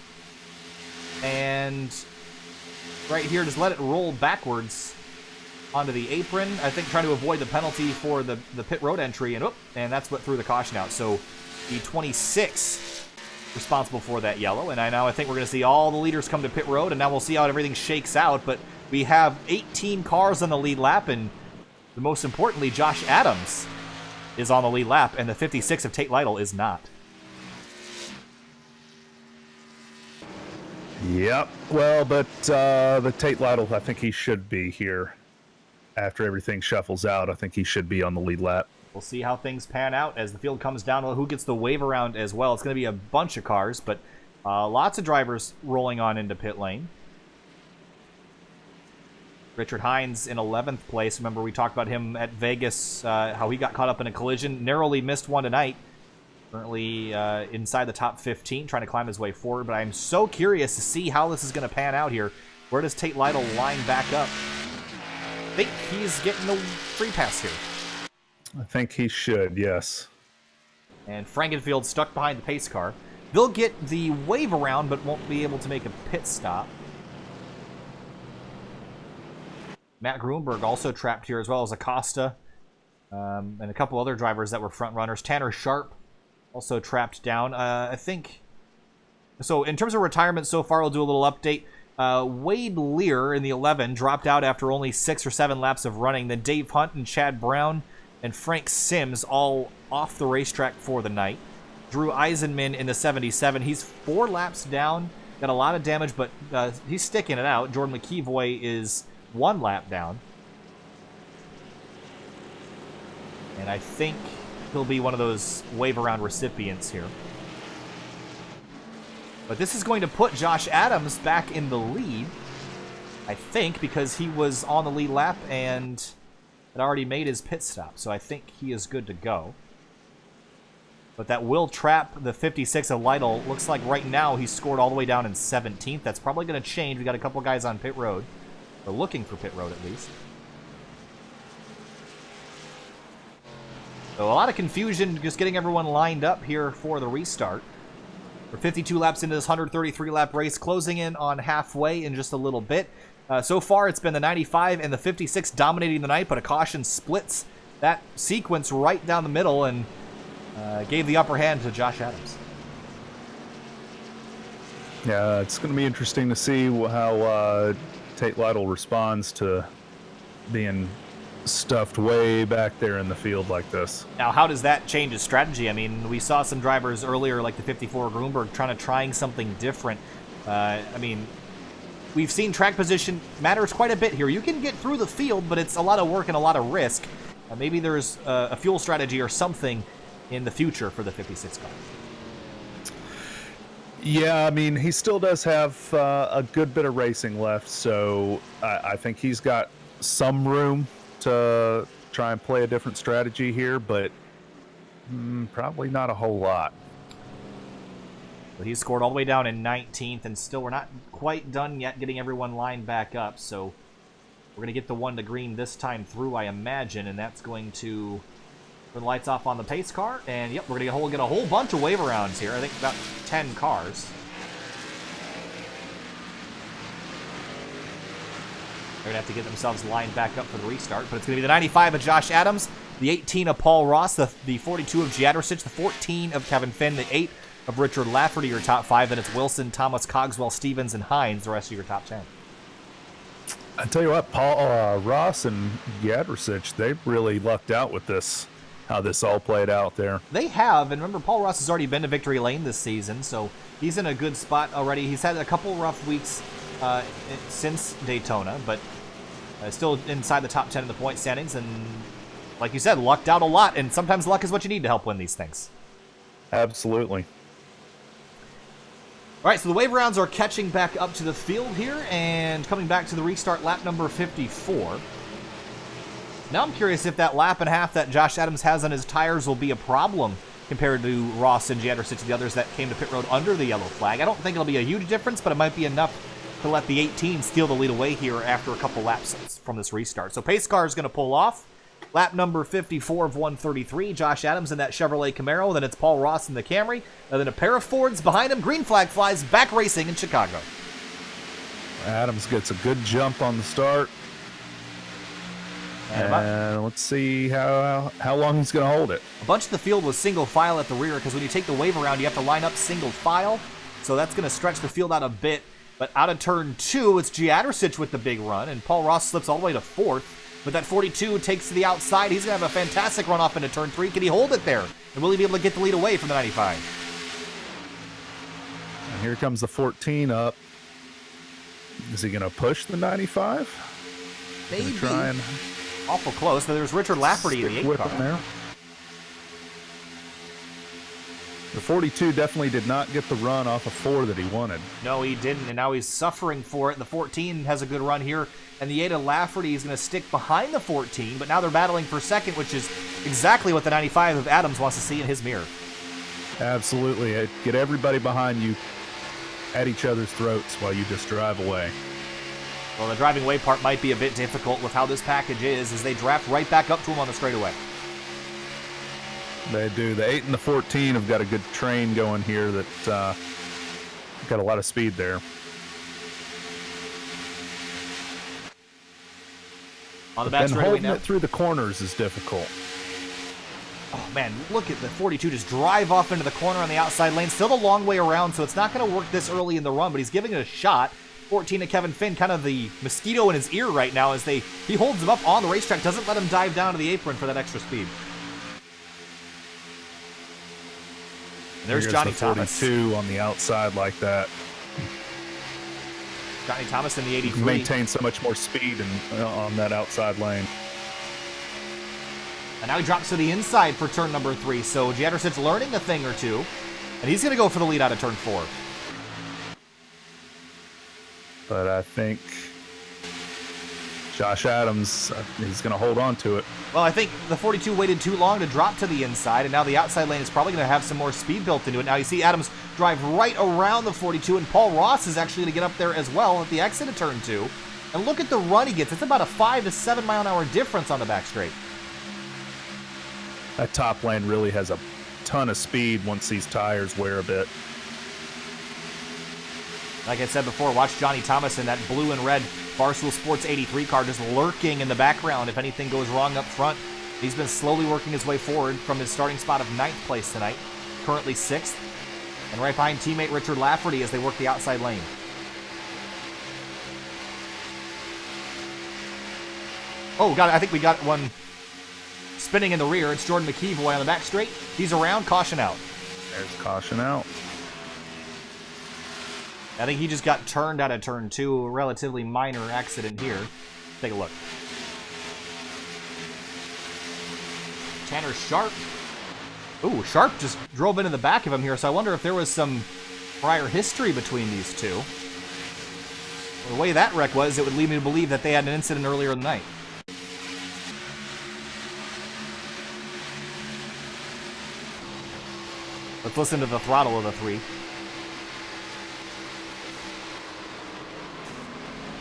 and right here just let it roll backwards onto the apron. I think trying to avoid the penalty for the pit road entry, and that's what threw the caution out. So the 26 responsible for that yellow, and I think we're going to see all the leaders come to pit road, and now we'll see how everything shakes out. But we have 18 cars on the lead lap, and most importantly, Josh Adams is on the lead lap, and the 56 of Tate Lightle is not. Yep. Well, but the Tate Lightle, I think he should be here after everything shuffles out. I think he should be on the lead lap. We'll see how things pan out as the field comes down. Who gets the wave around as well. It's going to be a bunch of cars, but lots of drivers rolling on into pit lane. Richard Hines in 11th place. Remember, we talked about him at Vegas, how he got caught up in a collision. Narrowly missed one tonight. Currently inside the top 15, trying to climb his way forward. But I'm so curious to see how this is going to pan out here. Where does Tate Lightle line back up? I think he's getting the free pass here. I think he should, yes. And Frankenfield stuck behind the pace car. They'll get the wave around, but won't be able to make a pit stop. Matt Grunberg also trapped here, as well as Acosta. And a couple other drivers that were front runners. Tanner Sharp also trapped down. I think... So in terms of retirement so far, we'll do a little update. Wade Lear in the 11 dropped out after only 6 or 7 laps of running. Then Dave Hunt and Chad Brown and Frank Sims all off the racetrack for the night. Drew Eisenman in the 77. He's 4 laps down. Got a lot of damage, but he's sticking it out. Jordan McKeevoy is 1 lap down. And I think he'll be one of those wave-around recipients here. But this is going to put Josh Adams back in the lead, I think, because he was on the lead lap and had already made his pit stop. So I think he is good to go. But that will trap the 56 of Lightle. Looks like right now he's scored all the way down in 17th. That's probably going to change. We got a couple guys on pit road. Or looking for pit road, at least. So a lot of confusion just getting everyone lined up here for the restart. We're 52 laps into this 133-lap race, closing in on halfway in just a little bit. So far, it's been the 95 and the 56 dominating the night, but a caution splits that sequence right down the middle and gave the upper hand to Josh Adams. Yeah, it's going to be interesting to see how Tate Lightle responds to being stuffed way back there in the field like this. Now, how does that change his strategy? I mean, we saw some drivers earlier, like the 54 Grunberg, trying something different. I mean, we've seen track position matters quite a bit here. You can get through the field, but it's a lot of work and a lot of risk. Maybe there's a fuel strategy or something in the future for the 56 car. Yeah, I mean, he still does have a good bit of racing left, so I think he's got some room to try and play a different strategy here, but probably not a whole lot. But he's scored all the way down in 19th, and still we're not quite done yet getting everyone lined back up, so we're going to get the one to green this time through, I imagine, and that's going to turn the lights off on the pace car, and yep, we're going to get a whole bunch of wave arounds here. I think about 10 cars. They're going to have to get themselves lined back up for the restart. But it's going to be the 95 of Josh Adams, the 18 of Paul Ross, the 42 of Jadrosich, the 14 of Kevin Finn, the 8 of Richard Lafferty, your top 5. Then it's Wilson, Thomas, Cogswell, Stevens, and Hines, the rest of your top 10. I tell you what, Paul Ross and Jadrosich, they've really lucked out with this, how this all played out there. They have, and remember, Paul Ross has already been to victory lane this season, so he's in a good spot already. He's had a couple rough weeks since Daytona, but still inside the top 10 in the point standings, and like you said, lucked out a lot, and sometimes luck is what you need to help win these things. Absolutely. All right, so the wave rounds are catching back up to the field here, and coming back to the restart lap number 54. Now I'm curious if that lap and a half that Josh Adams has on his tires will be a problem compared to Ross and Jandrosic and the others that came to pit road under the yellow flag. I don't think it'll be a huge difference, but it might be enough to let the 18 steal the lead away here after a couple laps from this restart. So pace car is going to pull off. Lap number 54 of 133. Josh Adams in that Chevrolet Camaro. Then it's Paul Ross in the Camry. And then a pair of Fords behind him. Green flag flies. Back racing in Chicago. Adams gets a good jump on the start. And let's see how long he's going to hold it. A bunch of the field was single file at the rear because when you take the wave around, you have to line up single file. So that's going to stretch the field out a bit. But out of turn 2, it's Jandrosic with the big run. And Paul Ross slips all the way to 4th. But that 42 takes to the outside. He's going to have a fantastic run off into turn 3. Can he hold it there? And will he be able to get the lead away from the 95? And here comes the 14 up. Is he going to push the 95? Maybe. Try and awful close. But there's Richard Lafferty in the 8 car. There. The 42 definitely did not get the run off of 4 that he wanted. No, he didn't, and now he's suffering for it. The 14 has a good run here, and the 8 of Lafferty is going to stick behind the 14, but now they're battling for second, which is exactly what the 95 of Adams wants to see in his mirror. Absolutely. Get everybody behind you at each other's throats while you just drive away. Well, the driving away part might be a bit difficult with how this package is, as they draft right back up to him on the straightaway. They do. The 8 and the 14 have got a good train going here that got a lot of speed there. On the back straightaway holding now. it through the corners is difficult. Oh, man, look at the 42 just drive off into the corner on the outside lane. Still a long way around, so it's not going to work this early in the run, but he's giving it a shot. 14 to Kevin Finn, kind of the mosquito in his ear right now as he holds him up on the racetrack, doesn't let him dive down to the apron for that extra speed. And there's Johnny the Thomas. 42 on the outside like that. Johnny Thomas in the 83. You maintain so much more speed on that outside lane. And now he drops to the inside for turn number 3. So Jandrosic's learning a thing or two. And he's going to go for the lead out of turn 4. But I think Josh Adams, he's going to hold on to it. Well, I think the 42 waited too long to drop to the inside, and now the outside lane is probably going to have some more speed built into it. Now you see Adams drive right around the 42, and Paul Ross is actually going to get up there as well at the exit of turn 2. And look at the run he gets. It's about a 5 to 7 mile an hour difference on the back straight. That top lane really has a ton of speed once these tires wear a bit. Like I said before, watch Johnny Thomas in that blue and red Barstool Sports 83 car just lurking in the background if anything goes wrong up front. He's been slowly working his way forward from his starting spot of 9th place tonight, currently 6th. And right behind teammate Richard Lafferty as they work the outside lane. Oh, I think we got one spinning in the rear. It's Jordan McKeevoy on the back straight. He's around, caution out. There's caution out. I think he just got turned out of turn 2, a relatively minor accident here. Take a look. Tanner Sharp. Ooh, Sharp just drove into the back of him here, so I wonder if there was some prior history between these two. The way that wreck was, it would lead me to believe that they had an incident earlier in the night. Let's listen to the throttle of the 3.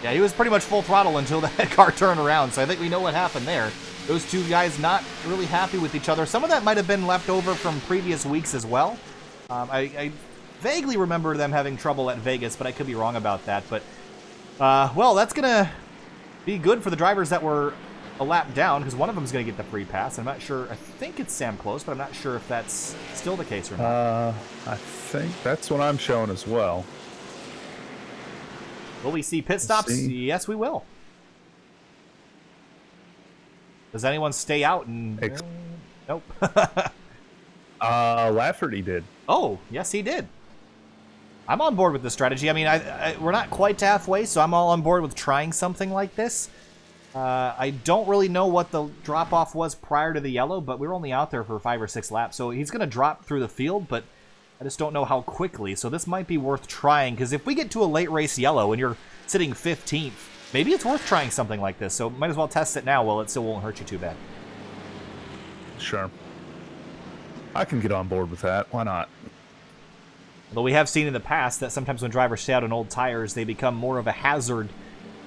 Yeah, he was pretty much full throttle until that car turned around, so I think we know what happened there. Those two guys not really happy with each other. Some of that might have been left over from previous weeks as well. I vaguely remember them having trouble at Vegas, but I could be wrong about that. But, well, that's going to be good for the drivers that were a lap down, because one of them is going to get the free pass. I'm not sure. I think it's Sam Close, but I'm not sure if that's still the case or not. I think that's what I'm showing as well. Will we see pit stops? Yes, we will. Does anyone stay out? And nope. Lafferty did. Oh, yes, he did. I'm on board with this strategy. I mean, we're not quite halfway, so I'm all on board with trying something like this. I don't really know what the drop-off was prior to the yellow, but we were only out there for 5 or 6 laps. So he's going to drop through the field, but I just don't know how quickly. So this might be worth trying, because if we get to a late race yellow and you're sitting 15th, maybe it's worth trying something like this. So might as well test it now while it still won't hurt you too bad. Sure. I can get on board with that. Why not? Although we have seen in the past that sometimes when drivers stay out on old tires, they become more of a hazard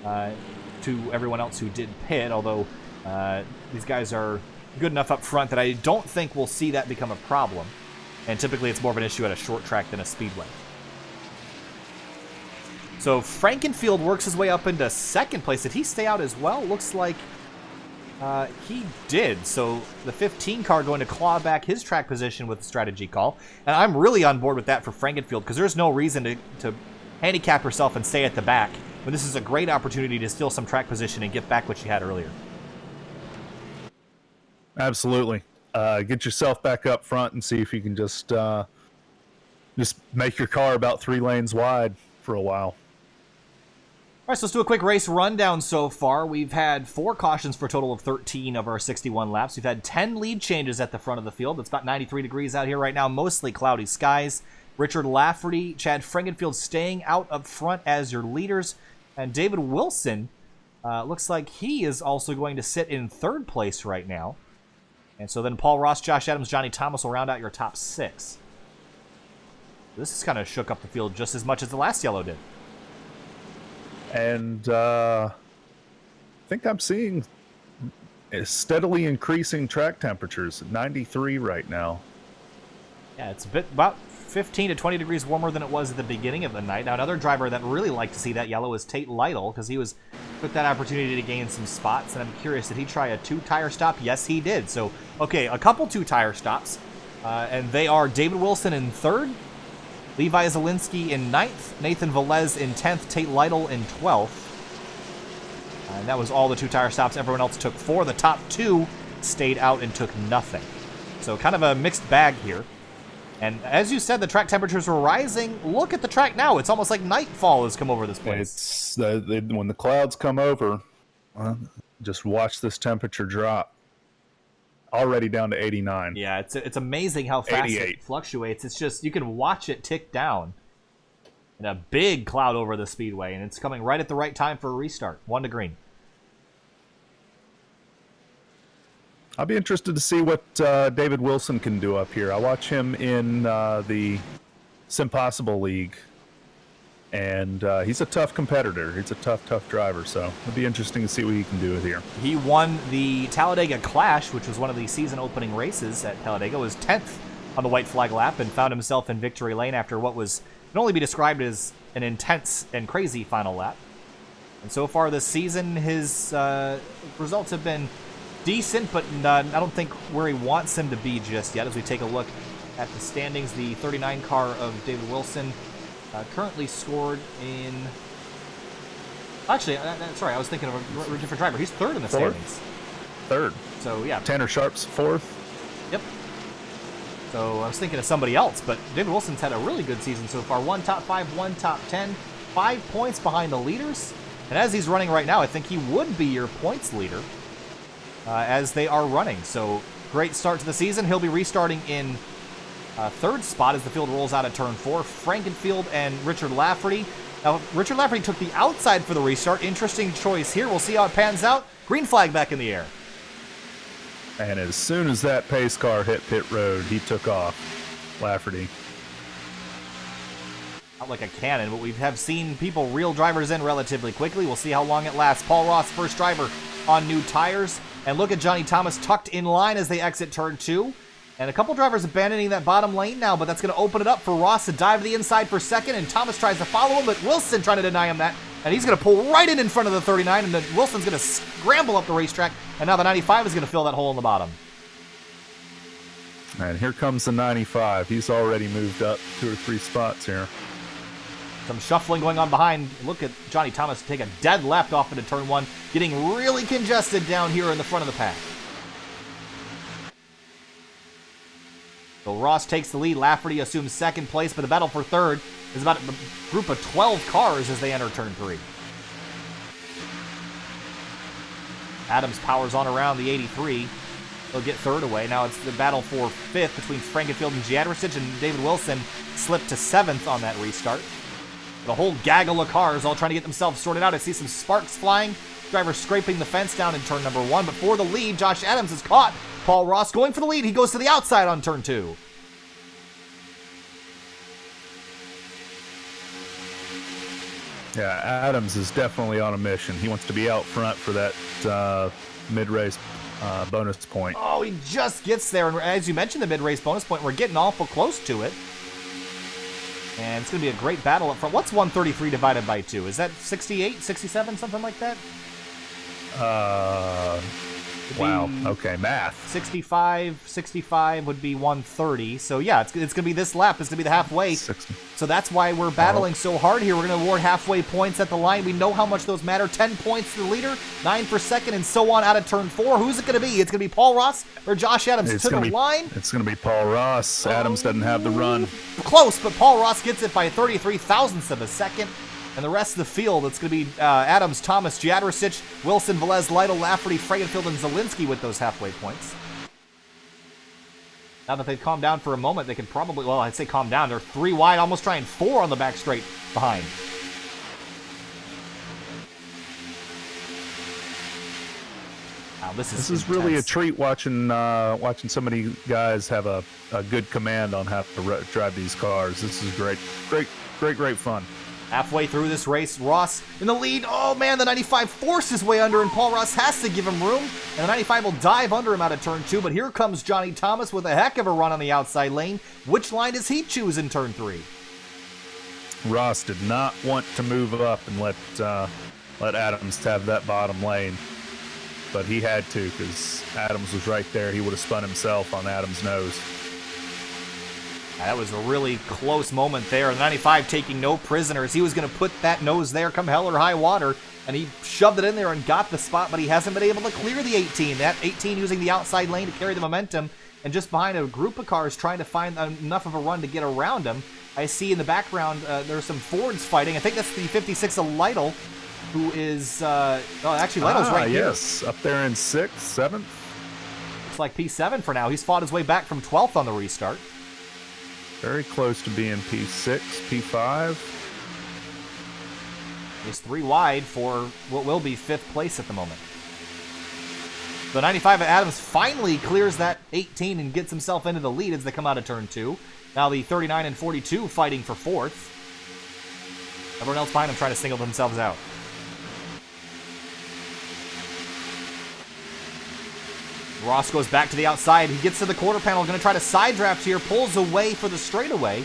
to everyone else who did pit, although these guys are good enough up front that I don't think we'll see that become a problem. And typically it's more of an issue at a short track than a speedway. So Frankenfield works his way up into second place. Did he stay out as well? Looks like he did. So the 15 car going to claw back his track position with the strategy call. And I'm really on board with that for Frankenfield because there's no reason to handicap yourself and stay at the back when this is a great opportunity to steal some track position and get back what you had earlier. Absolutely. Get yourself back up front and see if you can just make your car about 3 lanes wide for a while. All right, so let's do a quick race rundown so far. We've had 4 cautions for a total of 13 of our 61 laps. We've had 10 lead changes at the front of the field. It's about 93 degrees out here right now, mostly cloudy skies. Richard Lafferty, Chad Frankenfield staying out up front as your leaders. And David Wilson looks like he is also going to sit in 3rd place right now. And so then Paul Ross, Josh Adams, Johnny Thomas will round out your top 6. This has kind of shook up the field just as much as the last yellow did. And I think I'm seeing steadily increasing track temperatures. 93 right now. Yeah, it's about 15 to 20 degrees warmer than it was at the beginning of the night. Now, another driver that really liked to see that yellow is Tate Lightle, because he took that opportunity to gain some spots. And I'm curious, did he try a 2-tire stop? Yes, he did. So, okay, a couple 2-tire stops. And they are David Wilson in 3rd. Levi Zielinski in 9th, Nathan Velez in 10th, Tate Lightle in 12th. And that was all the 2-tire stops. Everyone else took 4. The top 2 stayed out and took nothing. So kind of a mixed bag here. And as you said, the track temperatures were rising. Look at the track now. It's almost like nightfall has come over this place. When the clouds come over, just watch this temperature drop. Already down to 89. Yeah, it's amazing how fast 88. it fluctuates. It's just, you can watch it tick down. And a big cloud over the speedway, and it's coming right at the right time for a restart. 1 to green. I'll be interested to see what David Wilson can do up here. I watch him in the Simpossible League, and he's a tough competitor. He's a tough driver, so it'll be interesting to see what he can do here. He won the Talladega Clash, which was one of the season opening races at Talladega, was 10th on the white flag lap, and found himself in victory lane after what can only be described as an intense and crazy final lap. And so far this season, his results have been decent, but I don't think where he wants them to be just yet. As we take a look at the standings, the 39 car of David Wilson currently scored in... Actually, sorry, I was thinking of a different driver. He's 3rd in the standings. 3rd. So, yeah. Tanner Sharp's 4th. Yep. So, I was thinking of somebody else, but David Wilson's had a really good season so far. 1 top 5, 1 top 10, 5 points behind the leaders. And as he's running right now, I think he would be your points leader as they are running. So, great start to the season. He'll be restarting in 3rd spot as the field rolls out at turn 4. Frankenfield and Richard Lafferty. Now, Richard Lafferty took the outside for the restart. Interesting choice here. We'll see how it pans out. Green flag back in the air. And as soon as that pace car hit pit road, he took off. Lafferty. Not like a cannon, but we have seen people reel drivers in relatively quickly. We'll see how long it lasts. Paul Ross, first driver on new tires. And look at Johnny Thomas tucked in line as they exit turn 2. And a couple drivers abandoning that bottom lane now, but that's going to open it up for Ross to dive to the inside for 2nd, and Thomas tries to follow him, but Wilson trying to deny him that, and he's going to pull right in front of the 39, and then Wilson's going to scramble up the racetrack, and now the 95 is going to fill that hole in the bottom. And here comes the 95. He's already moved up 2 or 3 spots here. Some shuffling going on behind. Look at Johnny Thomas take a dead left off into turn 1, getting really congested down here in the front of the pack. So Ross takes the lead. Lafferty assumes 2nd place, but the battle for 3rd is about a group of 12 cars as they enter turn 3. Adams powers on around the 83. He'll get 3rd away. Now it's the battle for 5th between Frankenfield and Jadricic, and David Wilson slipped to 7th on that restart. The whole gaggle of cars all trying to get themselves sorted out. I see some sparks flying. Driver scraping the fence down in turn number 1, but for the lead, Josh Adams is caught Paul Ross going for the lead. He goes to the outside on turn 2. Yeah, Adams is definitely on a mission. He wants to be out front for that mid-race bonus point. Oh, he just gets there. And as you mentioned, the mid-race bonus point, we're getting awful close to it. And it's going to be a great battle up front. What's 133 divided by 2? Is that 68, 67, something like that? Wow. Okay, math. 65 would be 130. So yeah, it's going to be this lap. It's going to be the halfway. 60. So that's why we're battling so hard here. We're going to award halfway points at the line. We know how much those matter. 10 points to the leader, 9 for second, and so on out of turn 4. Who's it going to be? It's going to be Paul Ross or Josh Adams to the line. It's going to be Paul Ross. Adams doesn't have the run. Close, but Paul Ross gets it by 33 thousandths of a second. And the rest of the field, it's going to be Adams, Thomas, Jadrosic, Wilson, Velez, Lightle, Lafferty, Fragenfield, and Zielinski with those halfway points. Now that they've calmed down for a moment, they can probably, well, I'd say calm down. They're 3 wide, almost trying 4 on the back straight behind. Wow, this is really a treat watching watching so many guys have a good command on how to drive these cars. This is great fun. Halfway through this race, Ross in the lead. Oh man, the 95 forced his way under, and Paul Ross has to give him room. And the 95 will dive under him out of turn 2. But here comes Johnny Thomas with a heck of a run on the outside lane. Which line does he choose in turn 3? Ross did not want to move up and let Adams have that bottom lane, but he had to because Adams was right there. He would have spun himself on Adams' nose. That was a really close moment there. The 95 taking no prisoners. He was going to put that nose there come hell or high water, and he shoved it in there and got the spot, but he hasn't been able to clear the 18. That 18 using the outside lane to carry the momentum, and just behind a group of cars trying to find enough of a run to get around him. I see in the background there's some Fords fighting. I think that's the 56 of Lightle, who is, actually Lytle's right here. Yes, up there in 6th, 7th. Looks like P7 for now. He's fought his way back from 12th on the restart. Very close to being P6, P5. He's 3 wide for what will be 5th place at the moment. The 95 of Adams finally clears that 18 and gets himself into the lead as they come out of turn 2. Now the 39 and 42 fighting for 4th. Everyone else behind him trying to single themselves out. Ross goes back to the outside. He gets to the quarter panel, going to try to side draft here, pulls away for the straightaway.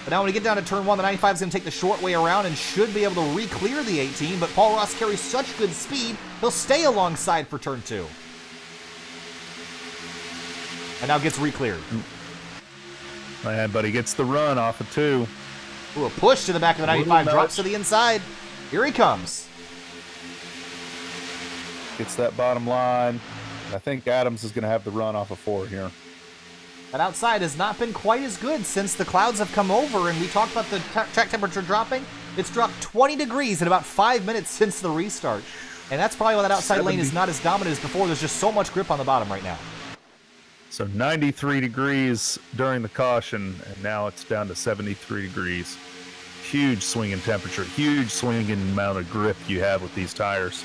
But now when we get down to turn 1, the 95 is going to take the short way around and should be able to re-clear the 18, but Paul Ross carries such good speed, he'll stay alongside for turn 2. And now gets re-cleared. But he gets the run off of 2. Ooh, a push to the back of the 95, drops to the inside. Here he comes. Gets that bottom line. I think Adams is going to have the run off of 4 here. That outside has not been quite as good since the clouds have come over, and we talked about the track temperature dropping. It's dropped 20 degrees in about 5 minutes since the restart. And that's probably why that outside lane is not as dominant as before. There's just so much grip on the bottom right now. So 93 degrees during the caution, and now it's down to 73 degrees. Huge swing in temperature, huge swing in amount of grip you have with these tires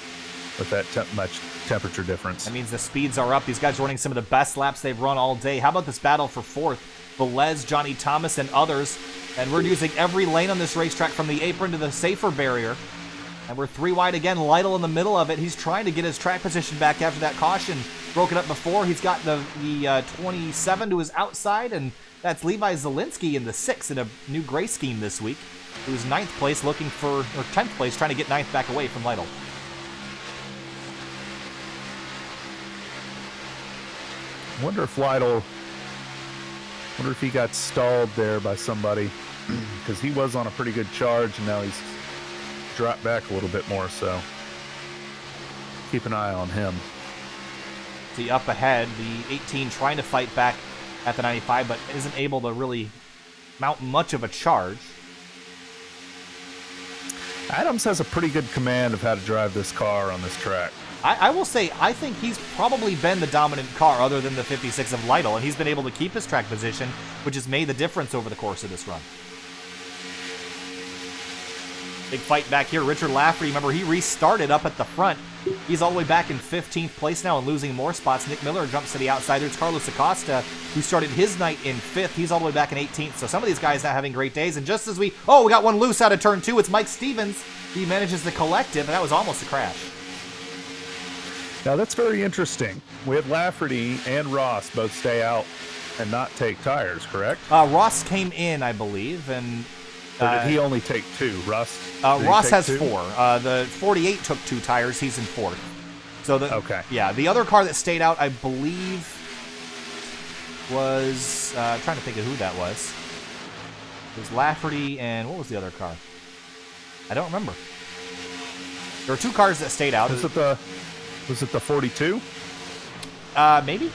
with that much temperature difference. That means the speeds are up. These guys are running some of the best laps they've run all day. How about this battle for 4th? Velez, Johnny Thomas, and others. And we're using every lane on this racetrack from the apron to the safer barrier. And we're 3 wide again. Lightle in the middle of it. He's trying to get his track position back after that caution. Broke it up before. He's got the 27 to his outside, and that's Levi Zielinski in the 6 in a new gray scheme this week, who's 9th place looking for, or 10th place trying to get 9th back away from Lightle. Wonder if Lightle, he got stalled there by somebody, because he was on a pretty good charge and now he's dropped back a little bit more, so keep an eye on him. See up ahead, the 18 trying to fight back at the 95, but isn't able to really mount much of a charge. Adams has a pretty good command of how to drive this car on this track. I will say, I think he's probably been the dominant car other than the 56 of Lightle, and he's been able to keep his track position, which has made the difference over the course of this run. Big fight back here. Richard Lafferty, remember, he restarted up at the front He's all the way back in 15th place now and losing more spots. Nick Miller jumps to the outside. There's Carlos Acosta, who started his night in 5th. He's all the way back in 18th. So some of these guys not having great days. And just as we got one loose out of turn 2. It's Mike Stevens. He manages the collective, and that was almost a crash. Now that's very interesting. We had Lafferty and Ross both stay out and not take tires, correct? Ross came in, I believe, and... Or did he only take 2, Russ? Ross has 4. The 48 took 2 tires. He's in 4th. So okay. Yeah, the other car that stayed out, I believe, was trying to think of who that was. It was Lafferty and what was the other car? I don't remember. There were 2 cars that stayed out. Was it the 42? Maybe.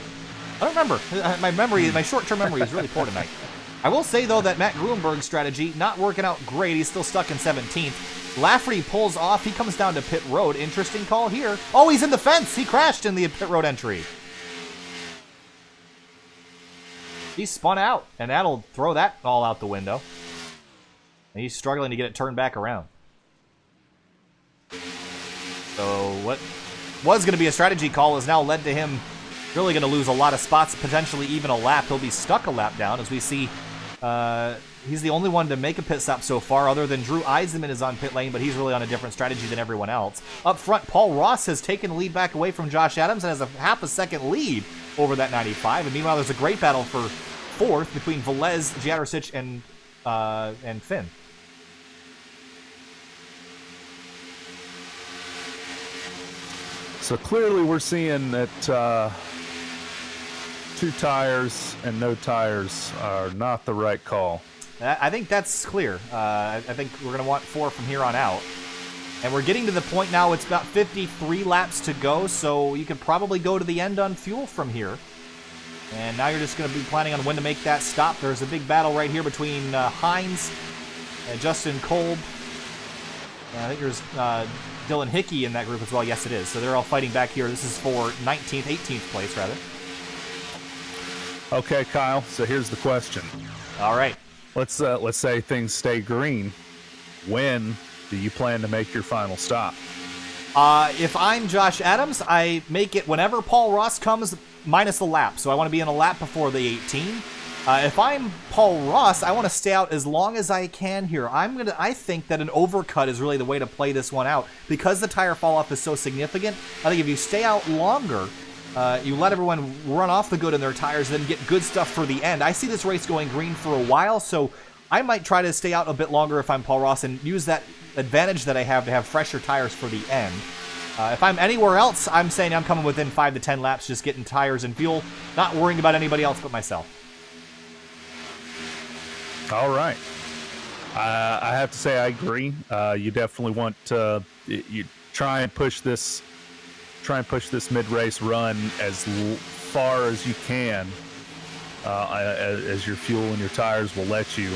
I don't remember. My short-term memory is really poor tonight. I will say, though, that Matt Gruenberg's strategy not working out great. He's still stuck in 17th. Lafferty pulls off. He comes down to pit road. Interesting call here. Oh, he's in the fence. He crashed in the pit road entry. He spun out, and that'll throw that all out the window. And he's struggling to get it turned back around. So what was going to be a strategy call has now led to him really going to lose a lot of spots, potentially even a lap. He'll be stuck a lap down, as we see. He's the only one to make a pit stop so far, other than Drew Eisenman is on pit lane, but he's really on a different strategy than everyone else. Up front, Paul Ross has taken the lead back away from Josh Adams and has a half a second lead over that 95. And meanwhile, there's a great battle for 4th between Velez, Jadrosic, and Finn. So clearly we're seeing that 2 tires and no tires are not the right call. I think that's clear. I think we're going to want 4 from here on out. And we're getting to the point now, it's about 53 laps to go, so you could probably go to the end on fuel from here. And now you're just going to be planning on when to make that stop. There's a big battle right here between Hines and Justin Kolb. I think there's Dylan Hickey in that group as well. Yes, it is. So they're all fighting back here. This is for 18th place, rather. Okay, Kyle. So here's the question. All right. Let's say things stay green. When do you plan to make your final stop? If I'm Josh Adams, I make it whenever Paul Ross comes, minus the lap. So I want to be in a lap before the 18. If I'm Paul Ross, I want to stay out as long as I can here. I think that an overcut is really the way to play this one out. Because the tire fall off is so significant, I think if you stay out longer, you let everyone run off the good in their tires, then get good stuff for the end. I see this race going green for a while, so I might try to stay out a bit longer if I'm Paul Ross and use that advantage that I have to have fresher tires for the end. If I'm anywhere else, I'm saying I'm coming within 5 to 10 laps, just getting tires and fuel, not worrying about anybody else but myself. All right. I have to say I agree. You definitely want to you try and push this mid-race run as far as you can, as your fuel and your tires will let you,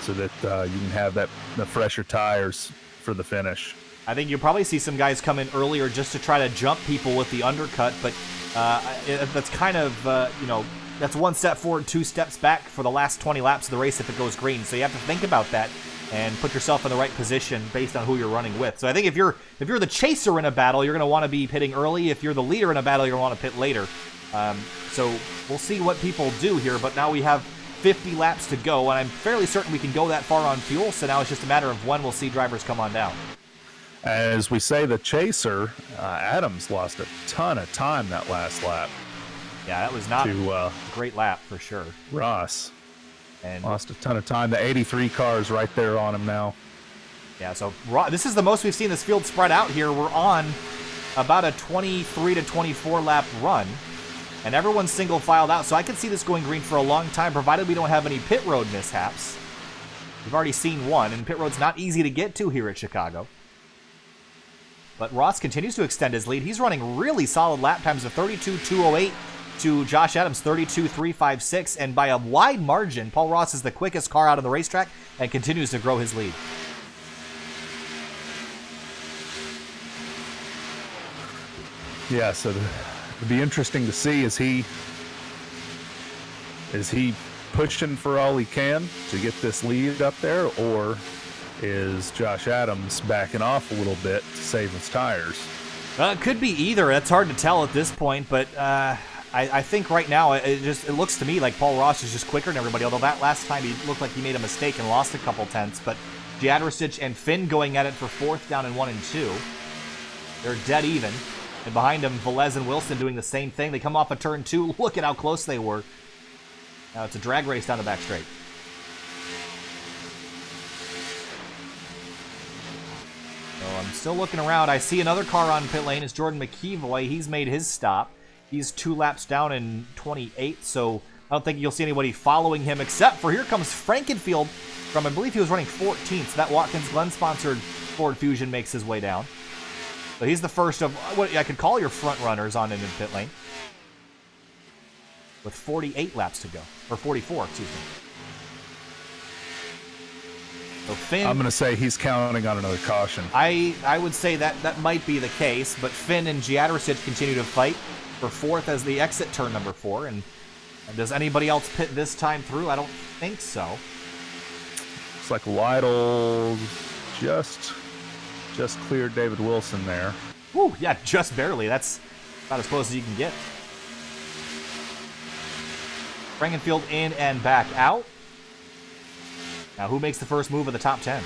so that you can have the fresher tires for the finish. I think you'll probably see some guys come in earlier just to try to jump people with the undercut, but that's kind of, that's 1 step forward, 2 steps back for the last 20 laps of the race if it goes green. So you have to think about that and put yourself in the right position based on who you're running with. So I think if you're the chaser in a battle, you're going to want to be pitting early. If you're the leader in a battle, you're going to want to pit later. So we'll see what people do here, but now we have 50 laps to go, and I'm fairly certain we can go that far on fuel, so now it's just a matter of when we'll see drivers come on down. As we say, the chaser, Adams lost a ton of time that last lap. Yeah, that was not a great lap for sure. Ross and lost a ton of time. The 83 cars right there on him now. Yeah, so this is the most we've seen this field spread out here. We're on about a 23 to 24 lap run, and everyone's single filed out. So I could see this going green for a long time, provided we don't have any pit road mishaps. We've already seen one, and pit road's not easy to get to here at Chicago. But Ross continues to extend his lead. He's running really solid lap times of 32.208 to Josh Adams' 32.356, and by a wide margin, Paul Ross is the quickest car out on the racetrack and continues to grow his lead. Yeah, so it'll be interesting to see, is he pushing for all he can to get this lead up there, or is Josh Adams backing off a little bit to save his tires? It could be either. That's hard to tell at this point, but I think right now it looks to me like Paul Ross is just quicker than everybody, although that last time he looked like he made a mistake and lost a couple tenths. But Jadrosich and Finn going at it for 4th down and 1 and 2. They're dead even. And behind them, Velez and Wilson doing the same thing. They come off a turn 2. Look at how close they were. Now it's a drag race down the back straight. So I'm still looking around. I see another car on pit lane. It's Jordan McKeevoy. He's made his stop. He's 2 laps down in 28, so I don't think you'll see anybody following him, except for here comes Frankenfield from, I believe he was running 14th, so that Watkins Glen-sponsored Ford Fusion makes his way down. So he's the first of what I could call your front runners on in pit lane. With 48 laps to go, or 44, excuse me. So Finn, I'm going to say he's counting on another caution. I would say that might be the case, but Finn and Jadrosich continue to fight for 4th as the exit turn number 4. And does anybody else pit this time through? I don't think so. Looks like Lightle just cleared David Wilson there. Woo, yeah, just barely. That's about as close as you can get. Frankenfield in and back out. Now, who makes the first move of the top 10?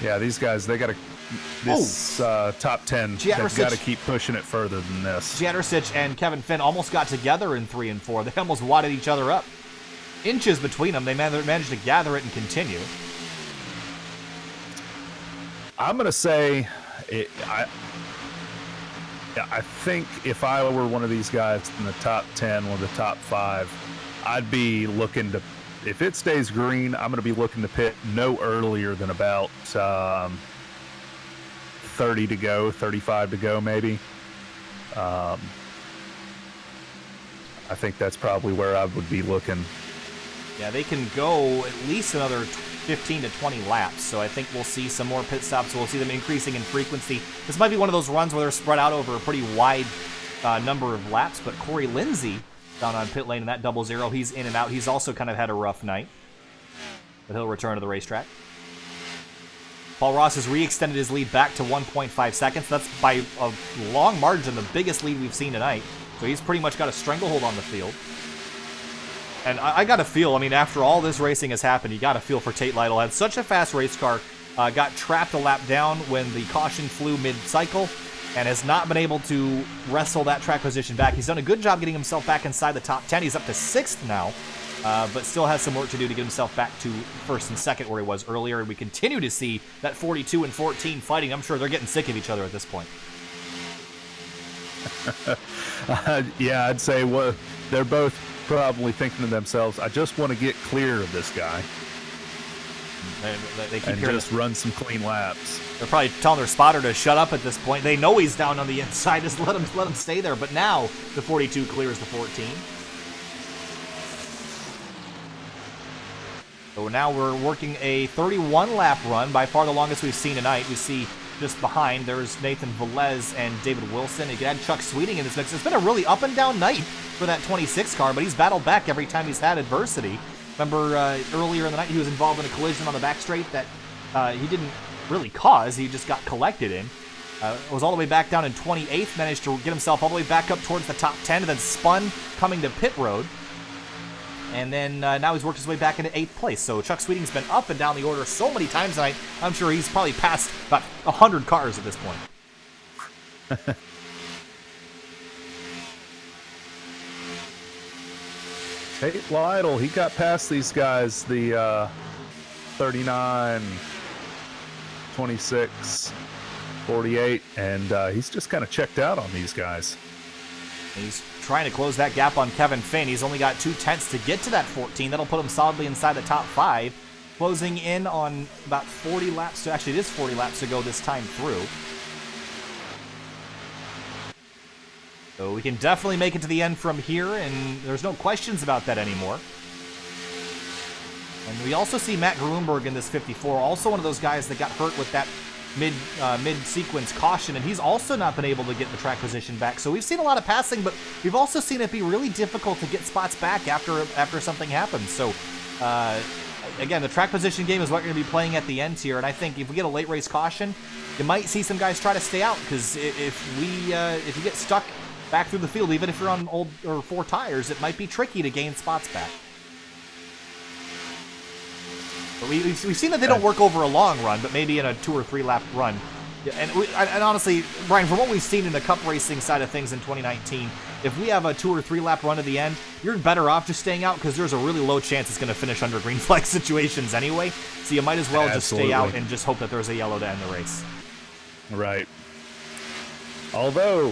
Yeah, these guys, they got to... This top 10, they've got to keep pushing it further than this. Jadrosich and Kevin Finn almost got together in 3 and 4. They almost wadded each other up. Inches between them. They managed to gather it and continue. I'm going to say... I think if I were one of these guys in the top 10, one of the top 5, I'd be looking to, if it stays green, I'm going to be looking to pit no earlier than about 30 to go, 35 to go maybe. I think that's probably where I would be looking. Yeah, they can go at least another 15 to 20 laps, so I think we'll see some more pit stops. We'll see them increasing in frequency. This might be one of those runs where they're spread out over a pretty wide number of laps, but Corey Lindsay down on pit lane in that 00, he's in and out. He's also kind of had a rough night, but he'll return to the racetrack. Paul Ross has re-extended his lead back to 1.5 seconds. That's by a long margin the biggest lead we've seen tonight, so he's pretty much got a stranglehold on the field. And I got to feel, I mean, after all this racing has happened, you got to feel for Tate Lightle. Had such a fast race car, got trapped a lap down when the caution flew mid-cycle, and has not been able to wrestle that track position back. He's done a good job getting himself back inside the top 10. He's up to 6th now, but still has some work to do to get himself back to 1st and 2nd where he was earlier. And we continue to see that 42 and 14 fighting. I'm sure they're getting sick of each other at this point. Yeah, I'd say they're both probably thinking to themselves, I just want to get clear of this guy. They keep and hearing just run some clean laps. They're probably telling their spotter to shut up at this point. They know he's down on the inside. Just let him stay there. But now the 42 clears the 14. So now we're working a 31-lap run, by far the longest we've seen tonight. We see just behind, there's Nathan Velez and David Wilson. You can add Chuck Sweeting in this mix. It's been a really up-and-down night for that 26 car, but he's battled back every time he's had adversity. Remember earlier in the night he was involved in a collision on the back straight that he didn't really cause, he just got collected in. Was all the way back down in 28th, managed to get himself all the way back up towards the top 10, and then spun coming to pit road. And then now he's worked his way back into 8th place. So Chuck Sweeting's been up and down the order so many times tonight, I'm sure he's probably passed about 100 cars at this point. Tate Lightle, he got past these guys, the 39, 26, 48, and he's just kind of checked out on these guys. He's trying to close that gap on Kevin Finn. He's only got 2 tenths to get to that 14. That'll put him solidly inside the top 5. Closing in on about 40 laps. Actually, it is 40 laps to go this time through. So we can definitely make it to the end from here, and there's no questions about that anymore. And we also see Matt Gruenberg in this 54, also one of those guys that got hurt with that mid-sequence caution, and he's also not been able to get the track position back. So we've seen a lot of passing, but we've also seen it be really difficult to get spots back after something happens. So again, the track position game is what you're going to be playing at the end here, and I think if we get a late race caution, you might see some guys try to stay out, because if you get stuck back through the field, even if you're on old or 4 tires, it might be tricky to gain spots back. But we've seen that they don't work over a long run, but maybe in a 2 or 3 lap run. And honestly, Brian, from what we've seen in the Cup racing side of things in 2019, if we have a 2 or 3 lap run at the end, you're better off just staying out, because there's a really low chance it's going to finish under green flag situations anyway. So you might as well just stay out and just hope that there's a yellow to end the race. Right. Although,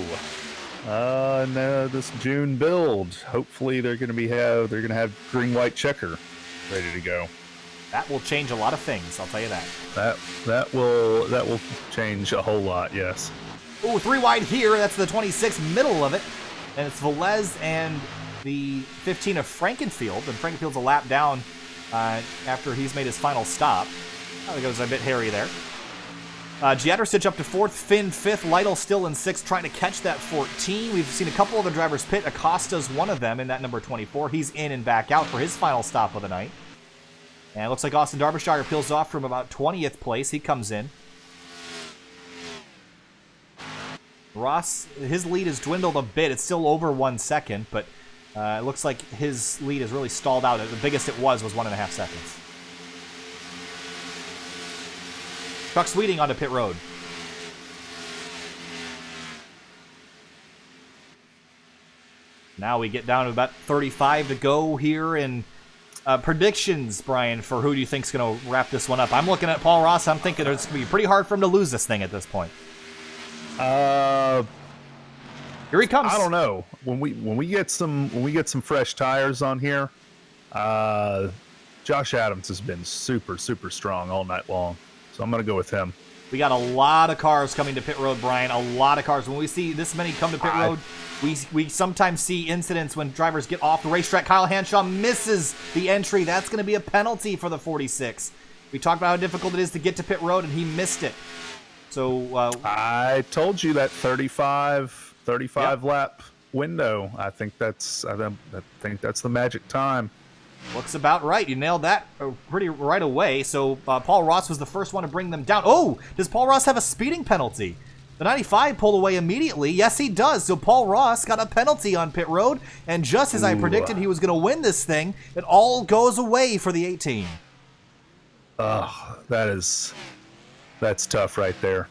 in this June build, hopefully they're going to have green-white checker ready to go. That will change a lot of things, I'll tell you that. That will change a whole lot, yes. Ooh, 3 wide here. That's the 26 middle of it. And it's Velez and the 15 of Frankenfield. And Frankenfield's a lap down after he's made his final stop. Oh, it goes a bit hairy there. Giadersic up to 4th, Finn 5th, Lightle still in 6th, trying to catch that 14. We've seen a couple other drivers pit. Acosta's one of them in that number 24. He's in and back out for his final stop of the night. And it looks like Austin Derbyshire peels off from about 20th place. He comes in. Ross, his lead has dwindled a bit. It's still over 1 second, but it looks like his lead has really stalled out. The biggest it was 1.5 seconds. Chuck Sweeting onto pit road. Now we get down to about 35 to go here, and predictions, Brian, for who do you think is going to wrap this one up? I'm looking at Paul Ross. I'm thinking it's going to be pretty hard for him to lose this thing at this point. Here he comes. I don't know. When we get some fresh tires on here, Josh Adams has been super strong all night long. So I'm going to go with him. We got a lot of cars coming to pit road, Brian. A lot of cars. When we see this many come to pit road, we sometimes see incidents when drivers get off the racetrack. Kyle Hanshaw misses the entry. That's going to be a penalty for the 46. We talked about how difficult it is to get to pit road, and he missed it. So I told you that 35 yep. lap window. I think that's the magic time. Looks about right. You nailed that pretty right away. So Paul Ross was the first one to bring them down. Oh, does Paul Ross have a speeding penalty? The 95 pulled away immediately. Yes, he does. So Paul Ross got a penalty on pit road, and just as I predicted he was going to win this thing, it all goes away for the 18. That's tough right there.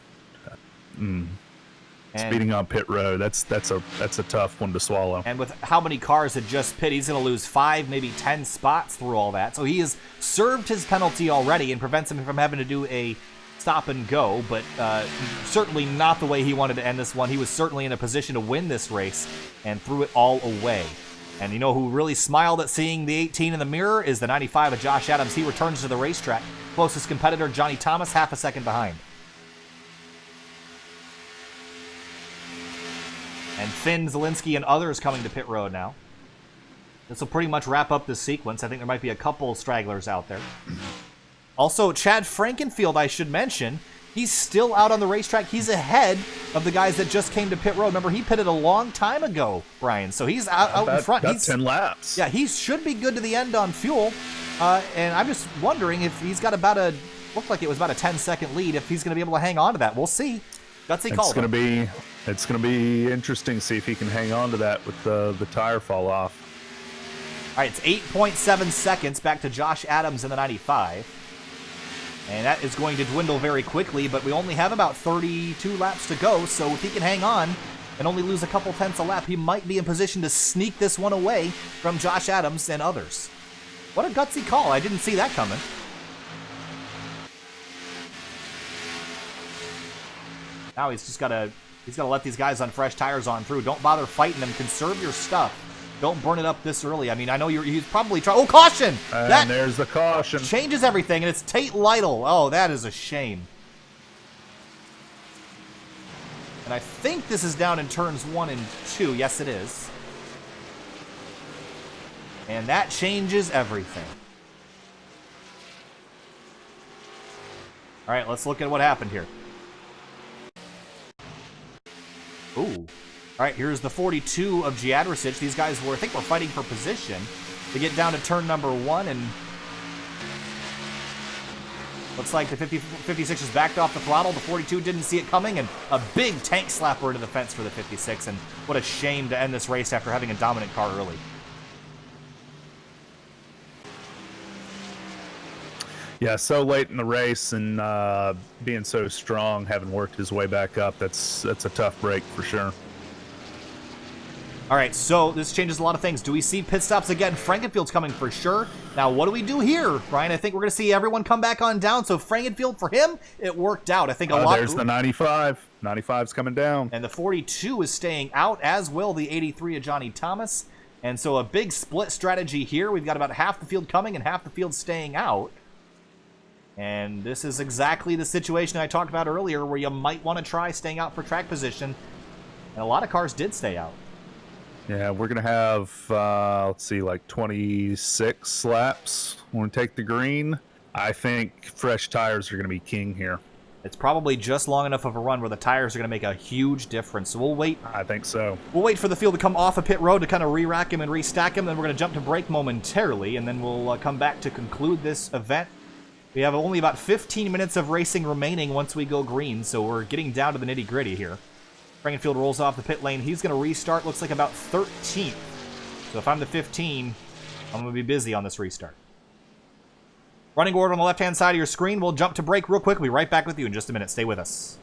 Speeding on pit road, that's a tough one to swallow. And with how many cars had just pit, he's going to lose 5, maybe 10 spots through all that. So he has served his penalty already and prevents him from having to do a stop and go, but certainly not the way he wanted to end this one. He was certainly in a position to win this race and threw it all away. And you know who really smiled at seeing the 18 in the mirror is the 95 of Josh Adams. He returns to the racetrack. Closest competitor, Johnny Thomas, half a second behind. And Finn, Zielinski, and others coming to pit road now. This will pretty much wrap up this sequence. I think there might be a couple stragglers out there. Also, Chad Frankenfield, I should mention, he's still out on the racetrack. He's ahead of the guys that just came to pit road. Remember, he pitted a long time ago, Brian. So he's out in front. About 10 laps. Yeah, he should be good to the end on fuel. And I'm just wondering if he's got looked like it was about a 10-second lead, if he's going to be able to hang on to that. We'll see. Gutsy call. It's going to be interesting to see if he can hang on to that with the tire fall off. All right, it's 8.7 seconds back to Josh Adams in the 95. And that is going to dwindle very quickly, but we only have about 32 laps to go, so if he can hang on and only lose a couple tenths a lap, he might be in position to sneak this one away from Josh Adams and others. What a gutsy call. I didn't see that coming. Now he's got to let these guys on fresh tires on through. Don't bother fighting them. Conserve your stuff. Don't burn it up this early. I mean, I know he's probably trying. Oh, caution! And there's the caution. Changes everything, and it's Tate Lightle. Oh, that is a shame. And I think this is down in turns 1 and 2. Yes, it is. And that changes everything. All right, let's look at what happened here. Ooh. All right, here's the 42 of Giadersic. These guys were fighting for position to get down to turn number 1, and Looks like the 56 is backed off the throttle. The 42 didn't see it coming, and a big tank slapper into the fence for the 56. And what a shame to end this race after having a dominant car early. Yeah, so late in the race and being so strong, having worked his way back up, that's a tough break for sure. All right, so this changes a lot of things. Do we see pit stops again? Frankenfield's coming for sure. Now, what do we do here, Brian? I think we're going to see everyone come back on down. So Frankenfield, for him, it worked out. I think a lot. There's the 95. 95's coming down. And the 42 is staying out, as will the 83 of Johnny Thomas. And so a big split strategy here. We've got about half the field coming and half the field staying out. And this is exactly the situation I talked about earlier where you might want to try staying out for track position. And a lot of cars did stay out. Yeah, we're going to have, let's see, like 26 laps when we take the green. I think fresh tires are going to be king here. It's probably just long enough of a run where the tires are going to make a huge difference. So we'll wait. I think so. We'll wait for the field to come off a pit road to kind of re-rack him and restack him. Then we're going to jump to break momentarily, and then we'll come back to conclude this event. We have only about 15 minutes of racing remaining once we go green, so we're getting down to the nitty-gritty here. Frankenfield rolls off the pit lane. He's going to restart, looks like about 13th. So if I'm the 15, I'm going to be busy on this restart. Running order on the left-hand side of your screen. We'll jump to break real quick. We'll be right back with you in just a minute. Stay with us.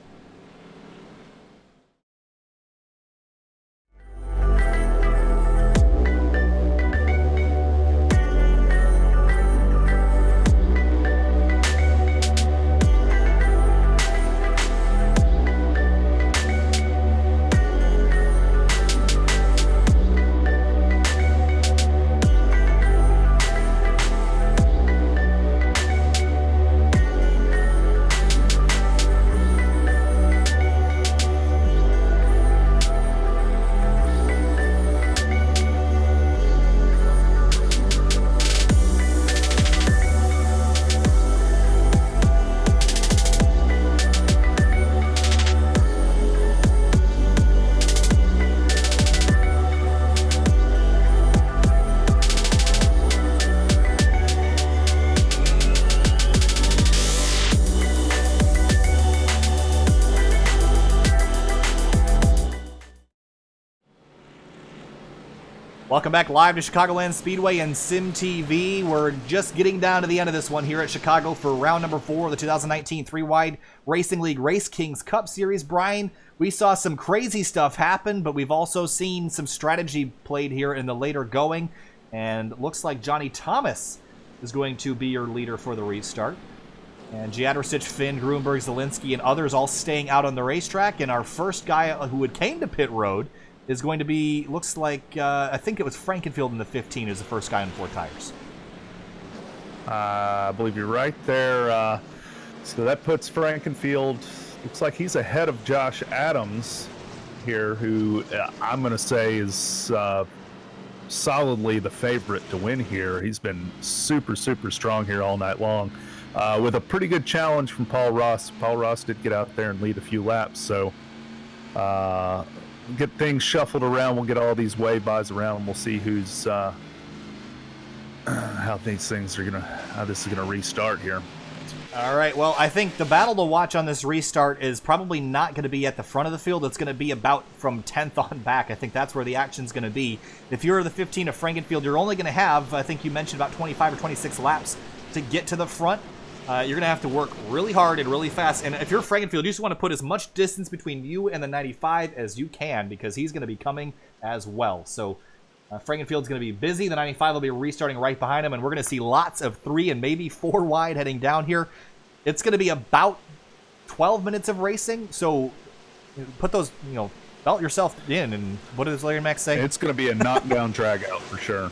Welcome back live to Chicagoland Speedway and Sim TV. We're just getting down to the end of this one here at Chicago for round number 4 of the 2019 3-Wide Racing League RaceKings Cup Series. Brian, we saw some crazy stuff happen, but we've also seen some strategy played here in the later going. And it looks like Johnny Thomas is going to be your leader for the restart. And Jadrosich, Finn, Gruenberg, Zielinski, and others all staying out on the racetrack. And our first guy who had came to pit road is going to be, looks like, I think it was Frankenfield in the 15 is the first guy on 4 tires. I believe you're right there. So that puts Frankenfield, looks like he's ahead of Josh Adams here, who I'm going to say is solidly the favorite to win here. He's been super, super strong here all night long with a pretty good challenge from Paul Ross. Paul Ross did get out there and lead a few laps, so get things shuffled around. We'll get all these way-bys around, and we'll see who's how these things are how this is gonna restart here. All right, well, I think the battle to watch on this restart is probably not going to be at the front of the field. It's going to be about from 10th on back. I think that's where the action's going to be. If you're the 15 of Frankenfield, you're only going to have, I think you mentioned, about 25 or 26 laps to get to the front. You're going to have to work really hard and really fast. And if you're Frankenfield, you just want to put as much distance between you and the 95 as you can, because he's going to be coming as well. So Frankenfield's going to be busy. The 95 will be restarting right behind him, and we're going to see lots of 3 and maybe 4 wide heading down here. It's going to be about 12 minutes of racing, so put those, belt yourself in. And what does Larry Mack say? It's going to be a knockdown drag out for sure.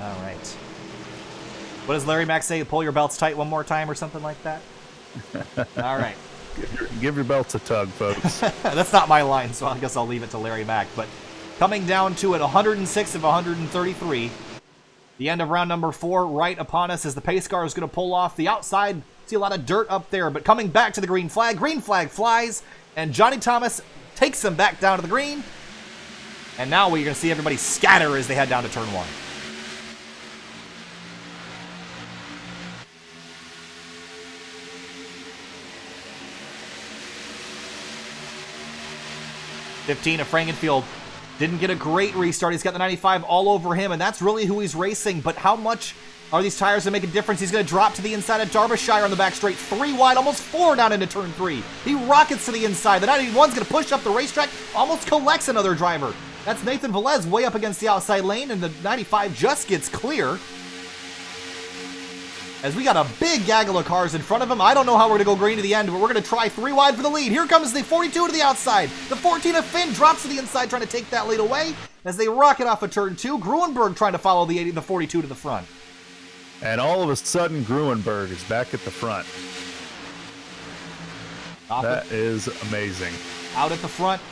All right. What does Larry Mack say? Pull your belts tight one more time or something like that? All right. Give your belts a tug, folks. That's not my line, so I guess I'll leave it to Larry Mack. But coming down to it, 106 of 133. The end of round number 4 right upon us as the pace car is going to pull off the outside. See a lot of dirt up there, but coming back to the green flag. Green flag flies, and Johnny Thomas takes him back down to the green. And now we're going to see everybody scatter as they head down to turn 1. 15 of Frankenfield didn't get a great restart. He's got the 95 all over him, and that's really who he's racing. But how much are these tires going to make a difference? He's going to drop to the inside of Derbyshire on the back straight. 3 wide, almost 4 down into turn 3. He rockets to the inside. The 91's going to push up the racetrack, almost collects another driver. That's Nathan Velez way up against the outside lane, and the 95 just gets clear. As we got a big gaggle of cars in front of him. I don't know how we're going to go green to the end, but we're going to try 3 wide for the lead. Here comes the 42 to the outside. The 14 of Finn drops to the inside, trying to take that lead away as they rocket off of turn 2. Gruenberg trying to follow the 42 to the front. And all of a sudden, Gruenberg is back at the front. That is amazing. Out at the front.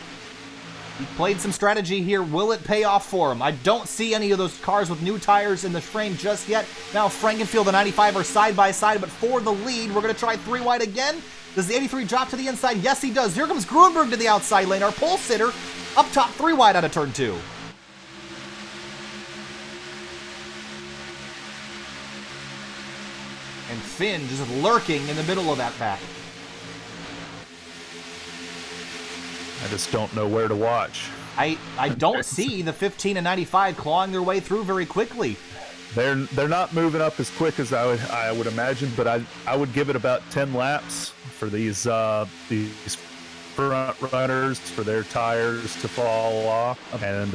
He played some strategy here. Will it pay off for him? I don't see any of those cars with new tires in the frame just yet. Now Frankenfield and 95 are side by side, but for the lead, we're going to try 3 wide again. Does the 83 drop to the inside? Yes, he does. Here comes Gruenberg to the outside lane. Our pole sitter up top 3 wide out of turn 2. And Finn just lurking in the middle of that back. I just don't know where to watch. I don't see the 15 and 95 clawing their way through very quickly. They're not moving up as quick as I would imagine, but I would give it about 10 laps for these front runners for their tires to fall off, and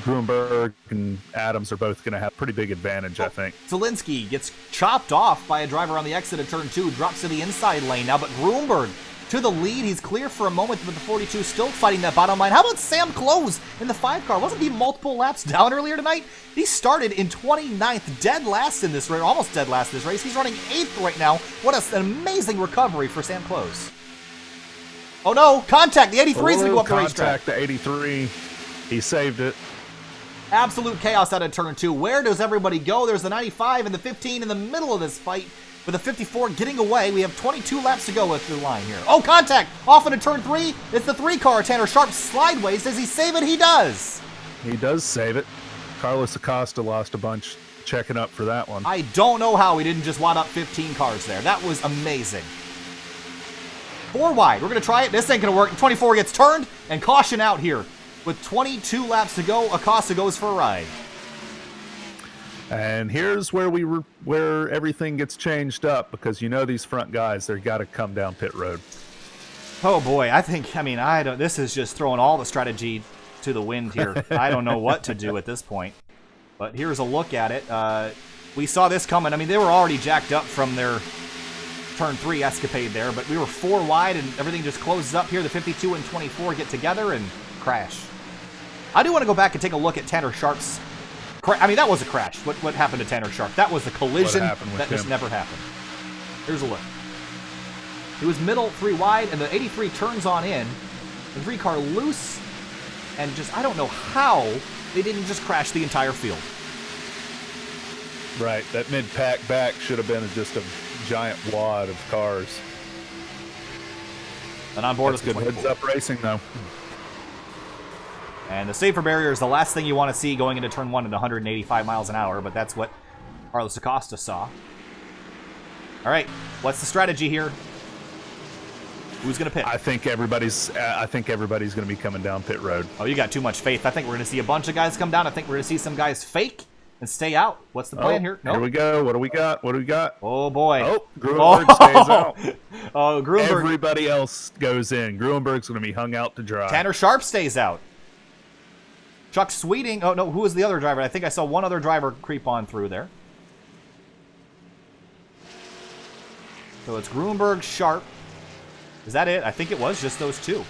Gruenberg and Adams are both going to have pretty big advantage, I think. Zielinski gets chopped off by a driver on the exit of turn 2, drops to the inside lane now, but Gruenberg to the lead. He's clear for a moment, but the 42 still fighting that bottom line. How about Sam Close in the 5 car? Wasn't he multiple laps down earlier tonight? He started in 29th, dead last in this race, almost dead last in this race. He's running 8th right now. What an amazing recovery for Sam Close. Oh no, contact. The 83 is going to go up the racetrack. Contact the 83. He saved it. Absolute chaos out of turn 2. Where does everybody go? There's the 95 and the 15 in the middle of this fight. With the 54 getting away, we have 22 laps to go with the line here. Oh, contact! Off into turn 3. It's the 3 car. Tanner Sharp slideways. Does he save it? He does. He does save it. Carlos Acosta lost a bunch checking up for that one. I don't know how he didn't just wad up 15 cars there. That was amazing. 4 wide. We're going to try it. This ain't going to work. 24 gets turned and caution out here. With 22 laps to go, Acosta goes for a ride. And here's where everything gets changed up, because you know these front guys, they've got to come down pit road. Oh boy, this is just throwing all the strategy to the wind here. I don't know what to do at this point. But here's a look at it. We saw this coming. I mean, they were already jacked up from their turn 3 escapade there, but we were 4 wide and everything just closes up here. The 52 and 24 get together and crash. I do want to go back and take a look at Tanner Sharp's that was a crash. What happened to Tanner Sharp? That was the collision that just never happened. Here's a look. It was middle 3 wide, and the 83 turns on in. The 3 car loose, and just, I don't know how they didn't just crash the entire field. Right, that mid-pack back should have been just a giant wad of cars. And on board is good heads-up racing, though. And the safer barrier is the last thing you want to see going into turn 1 at 185 miles an hour, but that's what Carlos Acosta saw. All right, what's the strategy here? Who's going to pit? I think everybody's going to be coming down pit road. Oh, you got too much faith. I think we're going to see a bunch of guys come down. I think we're going to see some guys fake and stay out. What's the plan here? Nope. Here we go. What do we got? What do we got? Oh, boy. Oh, Gruenberg stays out. Oh, Gruenberg. Everybody else goes in. Gruenberg's going to be hung out to dry. Tanner Sharp stays out. Chuck Sweeting. Oh, no, who was the other driver? I think I saw one other driver creep on through there. So it's Gruenberg, Sharp. Is that it? I think it was just those 2.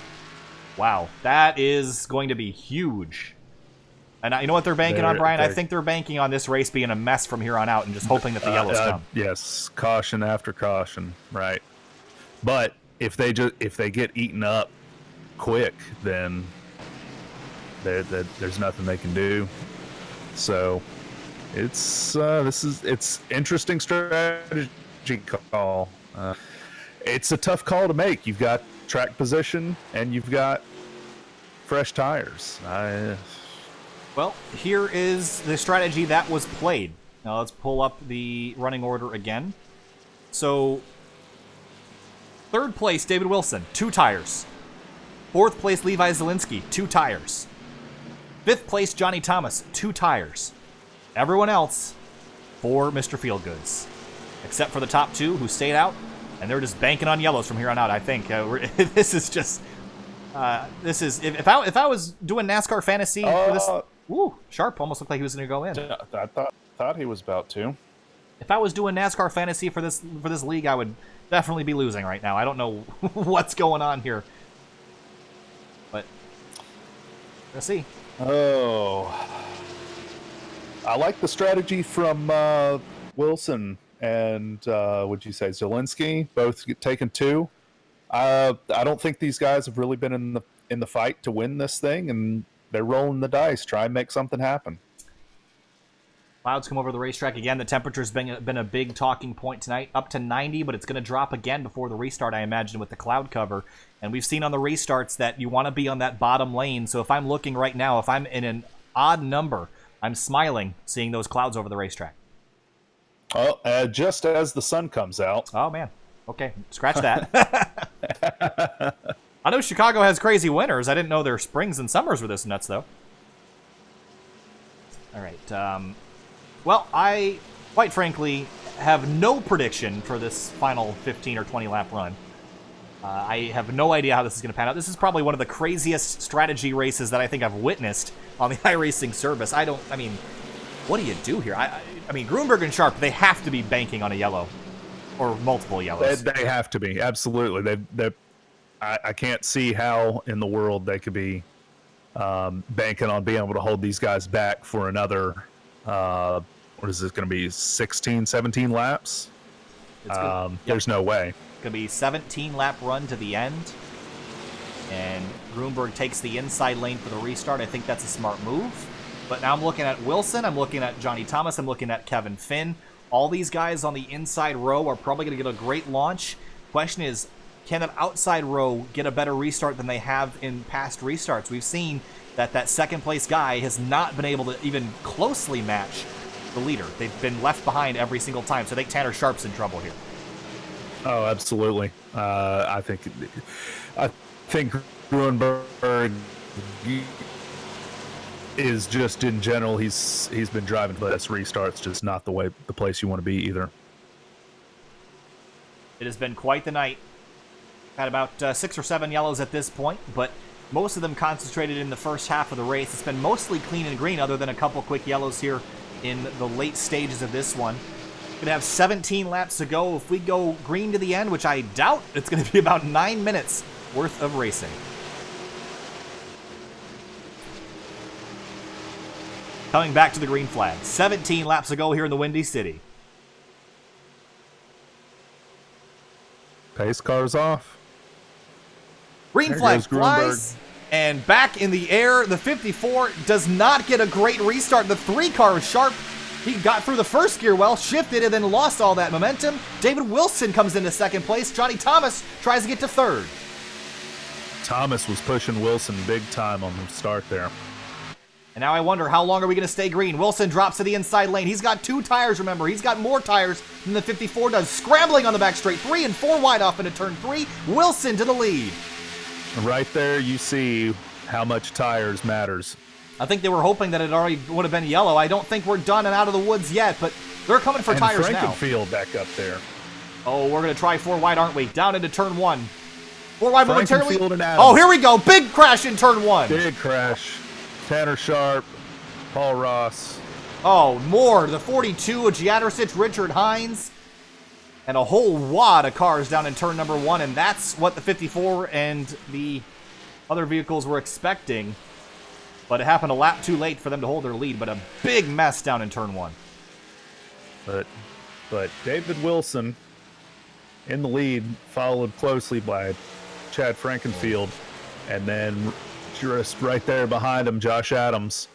Wow, that is going to be huge. And you know what they're banking on, Brian? I think they're banking on this race being a mess from here on out and just hoping that the yellows come. Yes, caution after caution, right. But if they get eaten up quick, then there's nothing they can do. So it's interesting strategy call. It's a tough call to make. You've got track position and you've got fresh tires. Well, here is the strategy that was played. Now let's pull up the running order again. So 3rd place, David Wilson, 2 tires. 4th place, Levi Zielinski, 2 tires. 5th place, Johnny Thomas, 2 tires. Everyone else, 4 Mr. Feelgoods. Except for the top 2 who stayed out, and they're just banking on yellows from here on out, I think. This is just... if I was doing NASCAR fantasy for this... Ooh, Sharp almost looked like he was going to go in. I thought he was about to. If I was doing NASCAR fantasy for this league, I would definitely be losing right now. I don't know what's going on here, but let's see. Oh, I like the strategy from Wilson and would you say Zielinski, both taking 2. I don't think these guys have really been in the fight to win this thing, and they're rolling the dice, try and make something happen. Clouds come over the racetrack again. The temperature's been a big talking point tonight, up to 90, but it's going to drop again before the restart, I imagine, with the cloud cover. And we've seen on the restarts that you want to be on that bottom lane. So if I'm looking right now, if I'm in an odd number, I'm smiling seeing those clouds over the racetrack. Oh, just as the sun comes out. Oh, man. Okay, scratch that. I know Chicago has crazy winters. I didn't know their springs and summers were this nuts, though. All right. Well, I, quite frankly, have no prediction for this final 15 or 20 lap run. I have no idea how this is going to pan out. This is probably one of the craziest strategy races that I think I've witnessed on the iRacing service. I mean, what do you do here? I mean, Grunberg and Sharp, they have to be banking on a yellow or multiple yellows. They have to be, absolutely. I can't see how in the world they could be banking on being able to hold these guys back for another... what is this going to be, 16, 17 laps? There's no way. It's going to be 17-lap run to the end. And Grunberg takes the inside lane for the restart. I think that's a smart move. But now I'm looking at Wilson. I'm looking at Johnny Thomas. I'm looking at Kevin Finn. All these guys on the inside row are probably going to get a great launch. Question is, can that outside row get a better restart than they have in past restarts? We've seen that second-place guy has not been able to even closely match the leader. They've been left behind every single time, so I think Tanner Sharp's in trouble here. Oh, absolutely. I think Grunberg is just in general. He's been driving to this restart's just not the place you want to be either. It has been quite the night. Had about 6 or 7 yellows at this point, but most of them concentrated in the first half of the race. It's been mostly clean and green, other than a couple quick yellows here in the late stages of this one. Gonna have 17 laps to go. If we go green to the end, which I doubt, it's gonna be about 9 minutes worth of racing. Coming back to the green flag. 17 laps to go here in the Windy City. Pace car's off. Green There flag goes Grunberg. flies, and back in the air, the 54 does not get a great restart. The 3-car is Sharp. He got through the first gear well, shifted, and then lost all that momentum. David Wilson comes into second place. Johnny Thomas tries to get to third. Thomas was pushing Wilson big time on the start there. And now I wonder, how long are we going to stay green? Wilson drops to the inside lane. He's got 2 tires, remember. He's got more tires than the 54 does. Scrambling on the back straight. 3 and 4 wide off into turn 3. Wilson to the lead. Right there, you see how much tires matters. I think they were hoping that it already would have been yellow. I don't think we're done and out of the woods yet, but they're coming for tires now. Frankenfield back up there. Oh, we're going to try 4 wide, aren't we? Down into turn 1. 4 wide momentarily. Frankenfield and Adams. Oh, here we go. Big crash in turn 1. Big crash. Tanner Sharp, Paul Ross. Oh, more. The 42 of Giadersich, Richard Hines, and a whole wad of cars down in turn number 1, and that's what the 54 and the other vehicles were expecting. But it happened a lap too late for them to hold their lead, but a big mess down in turn 1. But David Wilson in the lead, followed closely by Chad Frankenfield, and then just right there behind him, Josh Adams.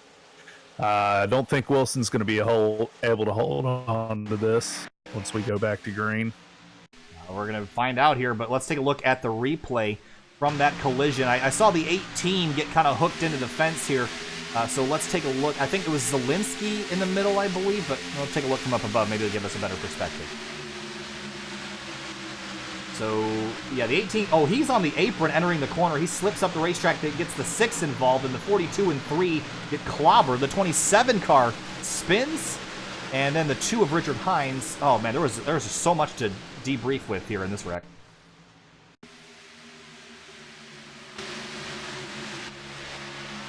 I don't think Wilson's going to be able to hold on to this once we go back to green. We're going to find out here, but let's take a look at the replay from that collision. I saw the 18 get kind of hooked into the fence here, so let's take a look. I think it was Zielinski in the middle, I believe, but we'll take a look from up above. Maybe it'll give us a better perspective. So, yeah, the 18... Oh, he's on the apron entering the corner. He slips up the racetrack that gets the 6 involved, and the 42 and 3 get clobbered. The 27 car spins, and then the 2 of Richard Hines. Oh, man, there was just so much to debrief with here in this wreck.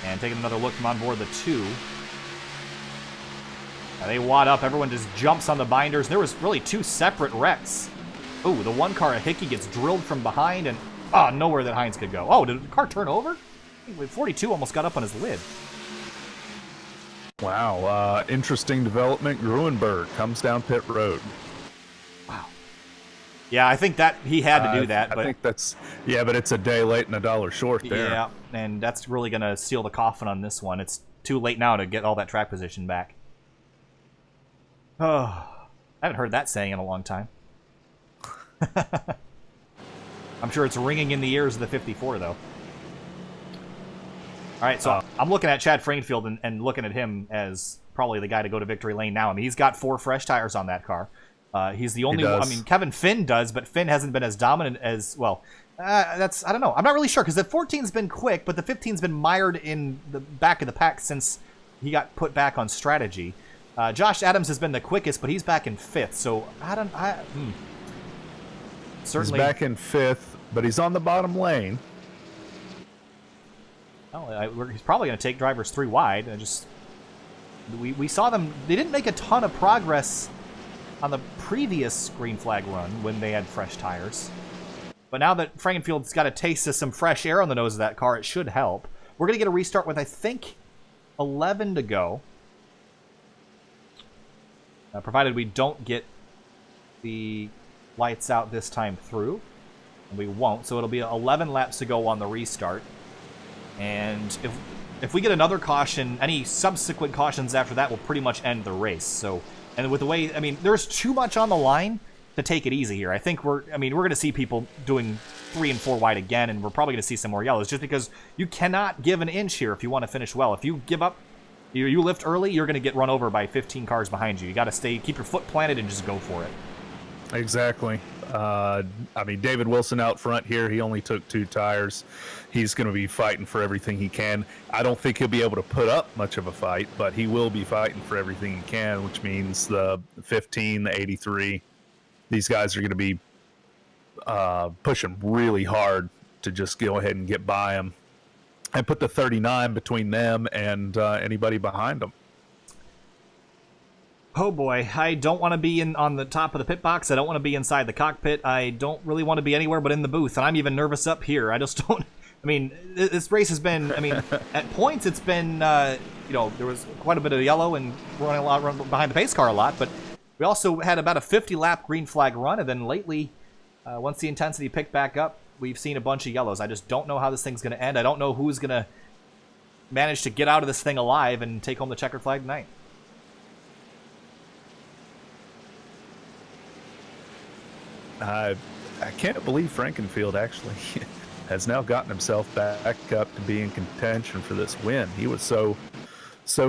And taking another look from on board the 2. Now they wad up. Everyone just jumps on the binders. There was really 2 separate wrecks. Ooh, the 1 car, a Hickey, gets drilled from behind, and nowhere that Hines could go. Oh, did the car turn over? 42 almost got up on his lid. Wow, interesting development. Gruenberg comes down pit road. Wow. Yeah, I think that he had to do that. I think that's, yeah, but it's a day late and a dollar short there. Yeah, and that's really going to seal the coffin on this one. It's too late now to get all that track position back. Oh, I haven't heard that saying in a long time. I'm sure it's ringing in the ears of the 54, though. All right, so I'm looking at Chad Frainfield and looking at him as probably the guy to go to victory lane now. I mean, he's got 4 fresh tires on that car. He's the only one. I mean, Kevin Finn does, but Finn hasn't been as dominant as, well, I don't know. I'm not really sure, because the 14's been quick, but the 15's been mired in the back of the pack since he got put back on strategy. Josh Adams has been the quickest, but he's back in 5th, so certainly. He's back in 5th, but he's on the bottom lane. Well, he's probably going to take drivers 3 wide. We saw them. They didn't make a ton of progress on the previous green flag run when they had fresh tires. But now that Frankenfield's got a taste of some fresh air on the nose of that car, it should help. We're going to get a restart with, I think, 11 to go. Provided we don't get the lights out this time through. And we won't, so it'll be 11 laps to go on the restart. And if we get another caution, any subsequent cautions after that will pretty much end the race. So, and with the way, I mean, there's too much on the line to take it easy here. I think we're going to see people doing 3 and 4 wide again, and we're probably going to see some more yellows, just because you cannot give an inch here if you want to finish well. If you give up, you lift early, you're going to get run over by 15 cars behind you. You got to keep your foot planted and just go for it. Exactly. I mean, David Wilson out front here, he only took 2 tires. He's going to be fighting for everything he can. I don't think he'll be able to put up much of a fight, but he will be fighting for everything he can, which means the 15, the 83, these guys are going to be pushing really hard to just go ahead and get by him and put the 39 between them and anybody behind them. Oh boy, I don't want to be on the top of the pit box. I don't want to be inside the cockpit. I don't really want to be anywhere but in the booth, and I'm even nervous up here. I just don't. I mean, this race has been, I mean, at points it's been, there was quite a bit of yellow and running behind the pace car a lot, but we also had about a 50-lap green flag run, and then lately, once the intensity picked back up, we've seen a bunch of yellows. I just don't know how this thing's going to end. I don't know who's going to manage to get out of this thing alive and take home the checkered flag tonight. I can't believe Frankenfield actually has now gotten himself back up to be in contention for this win. He was so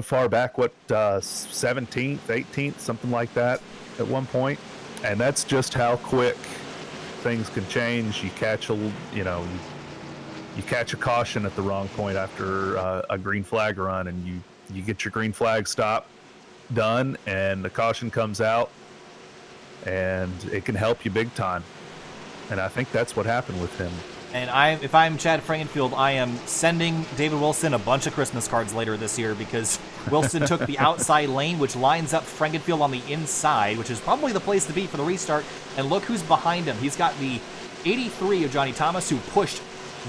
far back, 17th, 18th, something like that at one point. And that's just how quick things can change. You catch you catch a caution at the wrong point after a green flag run, and you get your green flag stop done, and the caution comes out, and it can help you big time. And I think that's what happened with him. And if I'm Chad Frankenfield, I am sending David Wilson a bunch of Christmas cards later this year, because Wilson took the outside lane, which lines up Frankenfield on the inside, which is probably the place to be for the restart. And look who's behind him. He's got the 83 of Johnny Thomas, who pushed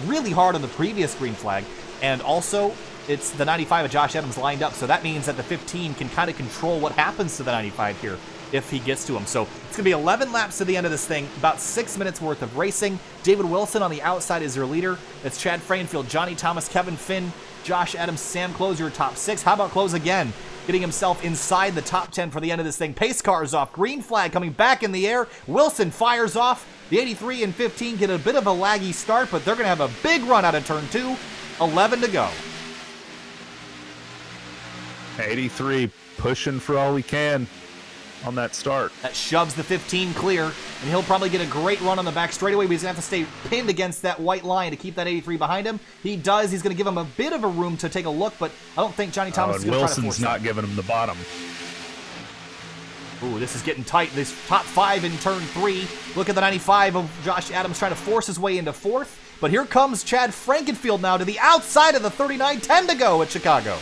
really hard on the previous green flag. And also, it's the 95 of Josh Adams lined up. So that means that the 15 can kind of control what happens to the 95 here if he gets to him. So it's going to be 11 laps to the end of this thing, about 6 minutes worth of racing. David Wilson on the outside is your leader. It's Chad Frankenfield, Johnny Thomas, Kevin Finn, Josh Adams, Sam Close, your top 6. How about Close again, getting himself inside the top 10 for the end of this thing. Pace car is off. Green flag coming back in the air. Wilson fires off. The 83 and 15 get a bit of a laggy start, but they're going to have a big run out of turn 2. 11 to go. 83 pushing for all he can. on that start. That shoves the 15 clear, and he'll probably get a great run on the back straightaway, but he's going to have to stay pinned against that white line to keep that 83 behind him. He does. He's going to give him a bit of a room to take a look, but I don't think Johnny Thomas is going to try to force Wilson's not giving him the bottom. Ooh, this is getting tight. This top 5 in turn 3. Look at the 95 of Josh Adams trying to force his way into 4th. But here comes Chad Frankenfield now to the outside of the 39. 10 to go at Chicago.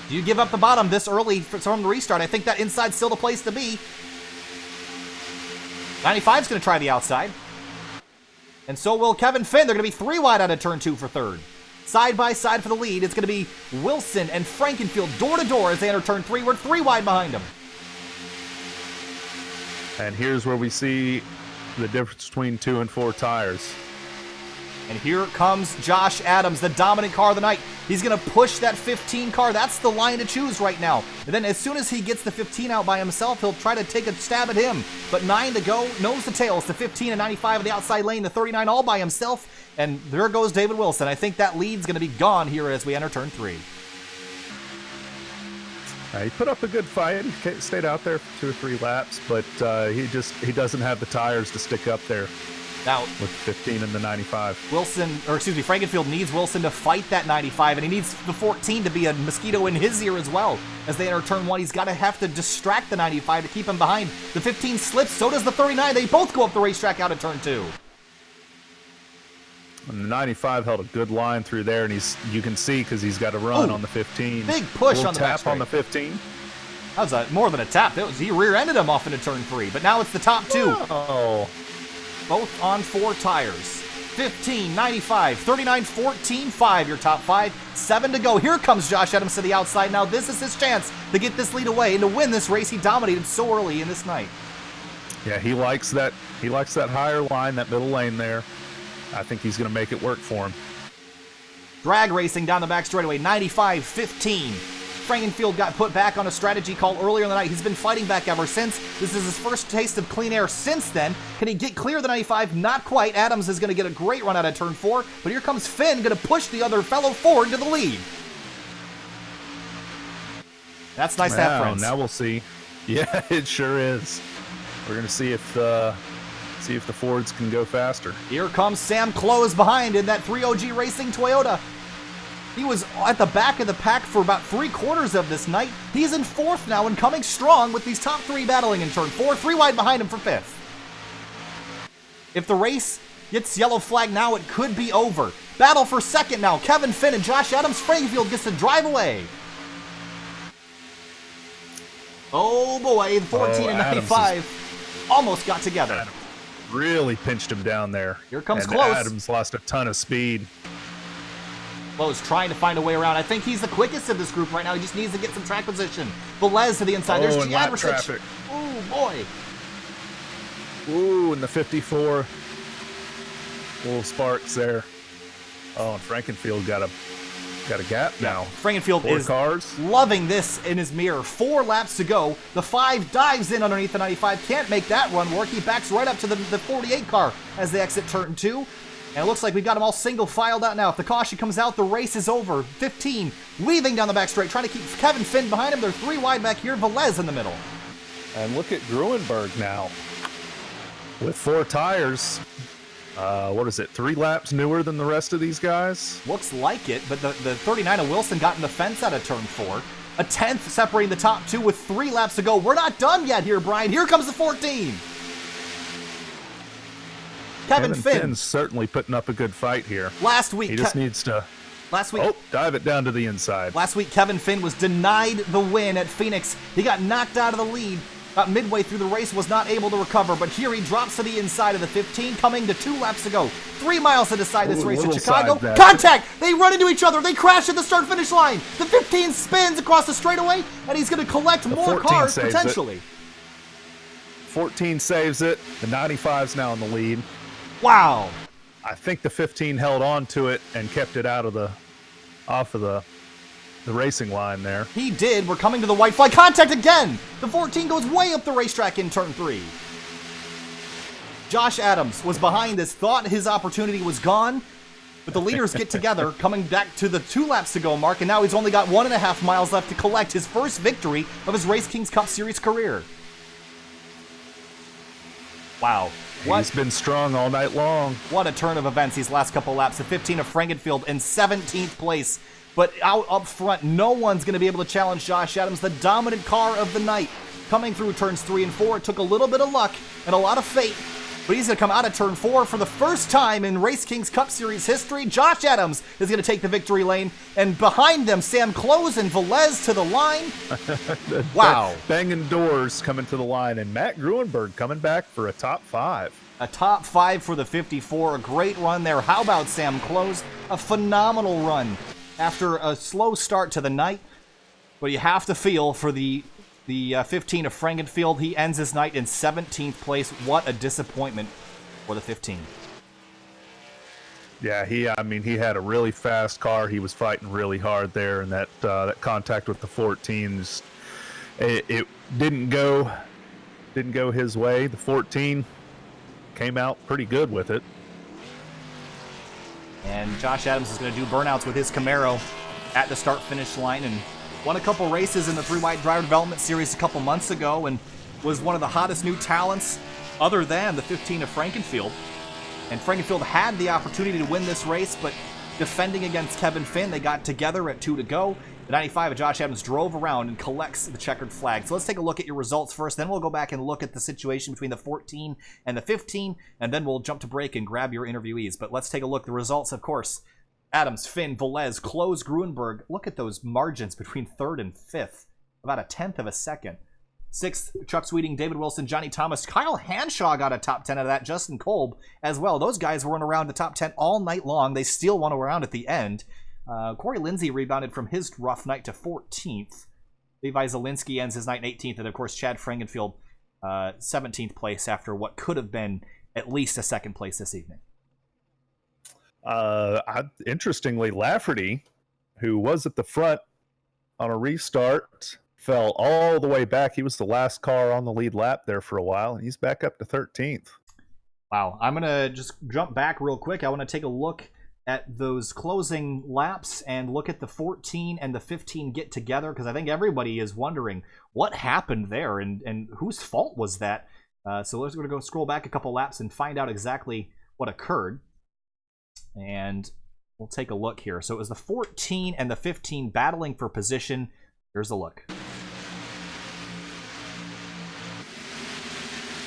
Do you give up the bottom this early from the restart? I think that inside's still the place to be. 95's going to try the outside. And so will Kevin Finn. They're going to be 3 wide out of turn 2 for 3rd. Side by side for the lead. It's going to be Wilson and Frankenfield door to door as they enter turn 3. We're 3 wide behind them. And here's where we see the difference between 2 and 4 tires. And here comes Josh Adams, the dominant car of the night. He's going to push that 15 car. That's the line to choose right now. And then as soon as he gets the 15 out by himself, he'll try to take a stab at him. But 9 to go, nose to tail. It's the 15 and 95 of the outside lane, the 39 all by himself. And there goes David Wilson. I think that lead's going to be gone here as we enter turn 3. He put up a good fight. He stayed out there for 2 or 3 laps, but he doesn't have the tires to stick up there. Now, with 15 and the 95. Frankenfield needs Wilson to fight that 95, and he needs the 14 to be a mosquito in his ear as well. As they enter turn 1, he's got to have to distract the 95 to keep him behind. The 15 slips, so does the 39. They both go up the racetrack out of turn 2. And the 95 held a good line through there, and you can see because he's got a run on the 15. Big push on the tap back straight. on the 15. That was more than a tap. He rear-ended him off into turn 3, but now it's the top 2. Oh. Both on 4 tires. 15, 95, 39, 14, 5, your top 5. 7 to go. Here comes Josh Adams to the outside. Now this is his chance to get this lead away and to win this race. He dominated so early in this night. Yeah, he likes that higher line, that middle lane there. I think he's going to make it work for him. Drag racing down the back straightaway, 95, 15. Frankenfield got put back on a strategy call earlier in the night. He's been fighting back ever since. This is his first taste of clean air since then. Can he get clear of the 95? Not quite. Adams is going to get a great run out of turn 4, but here comes Finn, going to push the other fellow forward to the lead. That's nice to have friends. Now we'll see. Yeah, it sure is. We're going to see if the Fords can go faster. Here comes Sam Close behind in that 3OG Racing Toyota. He was at the back of the pack for about 3/4 of this night. He's in 4th now and coming strong with these top 3 battling in turn 4. 3 wide behind him for 5th. If the race gets yellow flag now, it could be over. Battle for 2nd now. Kevin Finn and Josh Adams. Frankenfield gets to drive away. Oh boy, 14 and 95 almost got together. Adams really pinched him down there. Here comes and Close. Adams lost a ton of speed. Close trying to find a way around. I think he's the quickest of this group right now. He just needs to get some track position. Velez to the inside. There's and lap traffic. Oh boy. Ooh, and the 54. Little sparks there. Oh, and Frankenfield got a gap now. Frankenfield is loving this in his mirror. 4 laps to go. The 5 dives in underneath the 95. Can't make that run work. He backs right up to the 48 car as they exit turn 2. And it looks like we've got them all single filed out now. If the caution comes out, the race is over. 15 weaving down the back straight, trying to keep Kevin Finn behind him. They're 3 wide back here. Velez in the middle. And look at Gruenberg now. With 4 tires. What is it, 3 laps newer than the rest of these guys? Looks like it, but the 39 of Wilson got in the fence out of turn 4. A 10th separating the top 2 with 3 laps to go. We're not done yet here, Brian. Here comes the 14. Kevin Finn's certainly putting up a good fight here. Last week, he just needs to dive it down to the inside. Last week, Kevin Finn was denied the win at Phoenix. He got knocked out of the lead. About midway through the race, was not able to recover, but here he drops to the inside of the 15, coming to 2 laps to go. 3 miles to decide this race in Chicago. Contact! They run into each other. They crash at the start-finish line. The 15 spins across the straightaway, and he's going to collect more cars, potentially. 14 saves it. The 95's now in the lead. Wow. I think the 15 held on to it and kept it off of the racing line there. He did. We're coming to the white flag. Contact again. The 14 goes way up the racetrack in turn 3. Josh Adams was behind this, thought his opportunity was gone. But the leaders get together, coming back to the 2 laps to go mark, and now he's only got 1.5 miles left to collect his first victory of his RaceKings Cup Series career. Wow. He's been strong all night long. What a turn of events these last couple laps. The 15 of Frankenfield in 17th place. But out up front, no one's going to be able to challenge Josh Adams, the dominant car of the night. Coming through turns 3 and 4, it took a little bit of luck and a lot of fate. But he's going to come out of turn 4 for the first time in RaceKings Cup Series history. Josh Adams is going to take the victory lane. And behind them, Sam Close and Velez to the line. Wow. Banging doors coming to the line. And Matt Gruenberg coming back for a top 5. A top 5 for the 54. A great run there. How about Sam Close? A phenomenal run after a slow start to the night. But you have to feel for the 15 of Frankenfield. He ends his night in 17th place. What a disappointment for the 15. Yeah, he had a really fast car. He was fighting really hard there, and that contact with the 14s, it didn't go his way. The 14 came out pretty good with it. And Josh Adams is going to do burnouts with his Camaro at the start-finish line, and won a couple races in the 3-Wide Driver Development Series a couple months ago, and was one of the hottest new talents other than the 15 of Frankenfield. And Frankenfield had the opportunity to win this race, but defending against Kevin Finn, they got together at 2 to go. The 95 of Josh Adams drove around and collects the checkered flag. So let's take a look at your results first, then we'll go back and look at the situation between the 14 and the 15, and then we'll jump to break and grab your interviewees. But let's take a look at the results, of course. Adams, Finn, Velez, Close, Gruenberg. Look at those margins between 3rd and 5th. About a 10th of a second. 6th, Chuck Sweeting, David Wilson, Johnny Thomas. Kyle Hanshaw got a top 10 out of that. Justin Kolb as well. Those guys weren't around the top 10 all night long. They still won around at the end. Corey Lindsay rebounded from his rough night to 14th. Levi Zielinski ends his night in 18th. And, of course, Chad Frankenfield, 17th place after what could have been at least a 2nd place this evening. Interestingly, Lafferty, who was at the front on a restart, fell all the way back. He was the last car on the lead lap there for a while, and he's back up to 13th. Wow. I'm going to just jump back real quick. I want to take a look at those closing laps and look at the 14 and the 15 get together, because I think everybody is wondering what happened there and whose fault was that. So we're going to go scroll back a couple laps and find out exactly what occurred. And we'll take a look here. So it was the 14 and the 15 battling for position. Here's a look.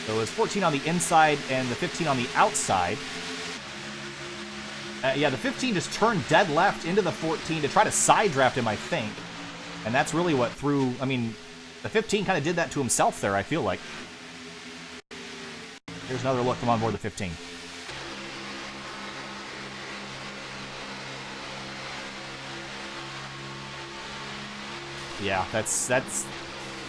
So it was 14 on the inside and the 15 on the outside. Yeah, the 15 just turned dead left into the 14 to try to side draft him, I think. And that's really what threw... I mean, the 15 kind of did that to himself there, I feel like. Here's another look from on board the 15. Yeah, that's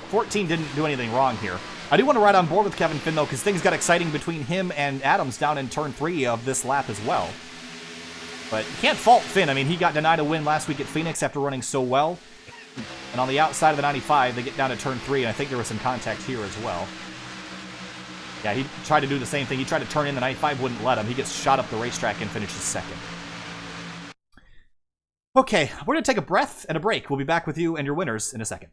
14 didn't do anything wrong here. I do want to ride on board with Kevin Finn, though, because things got exciting between him and Adams down in turn 3 of this lap as well. But you can't fault Finn. I mean, he got denied a win last week at Phoenix after running so well. And on the outside of the 95, they get down to turn 3, and I think there was some contact here as well. Yeah, he tried to do the same thing. He tried to turn in, the 95 wouldn't let him. He gets shot up the racetrack and finishes 2nd. Okay, we're going to take a breath and a break. We'll be back with you and your winners in a second.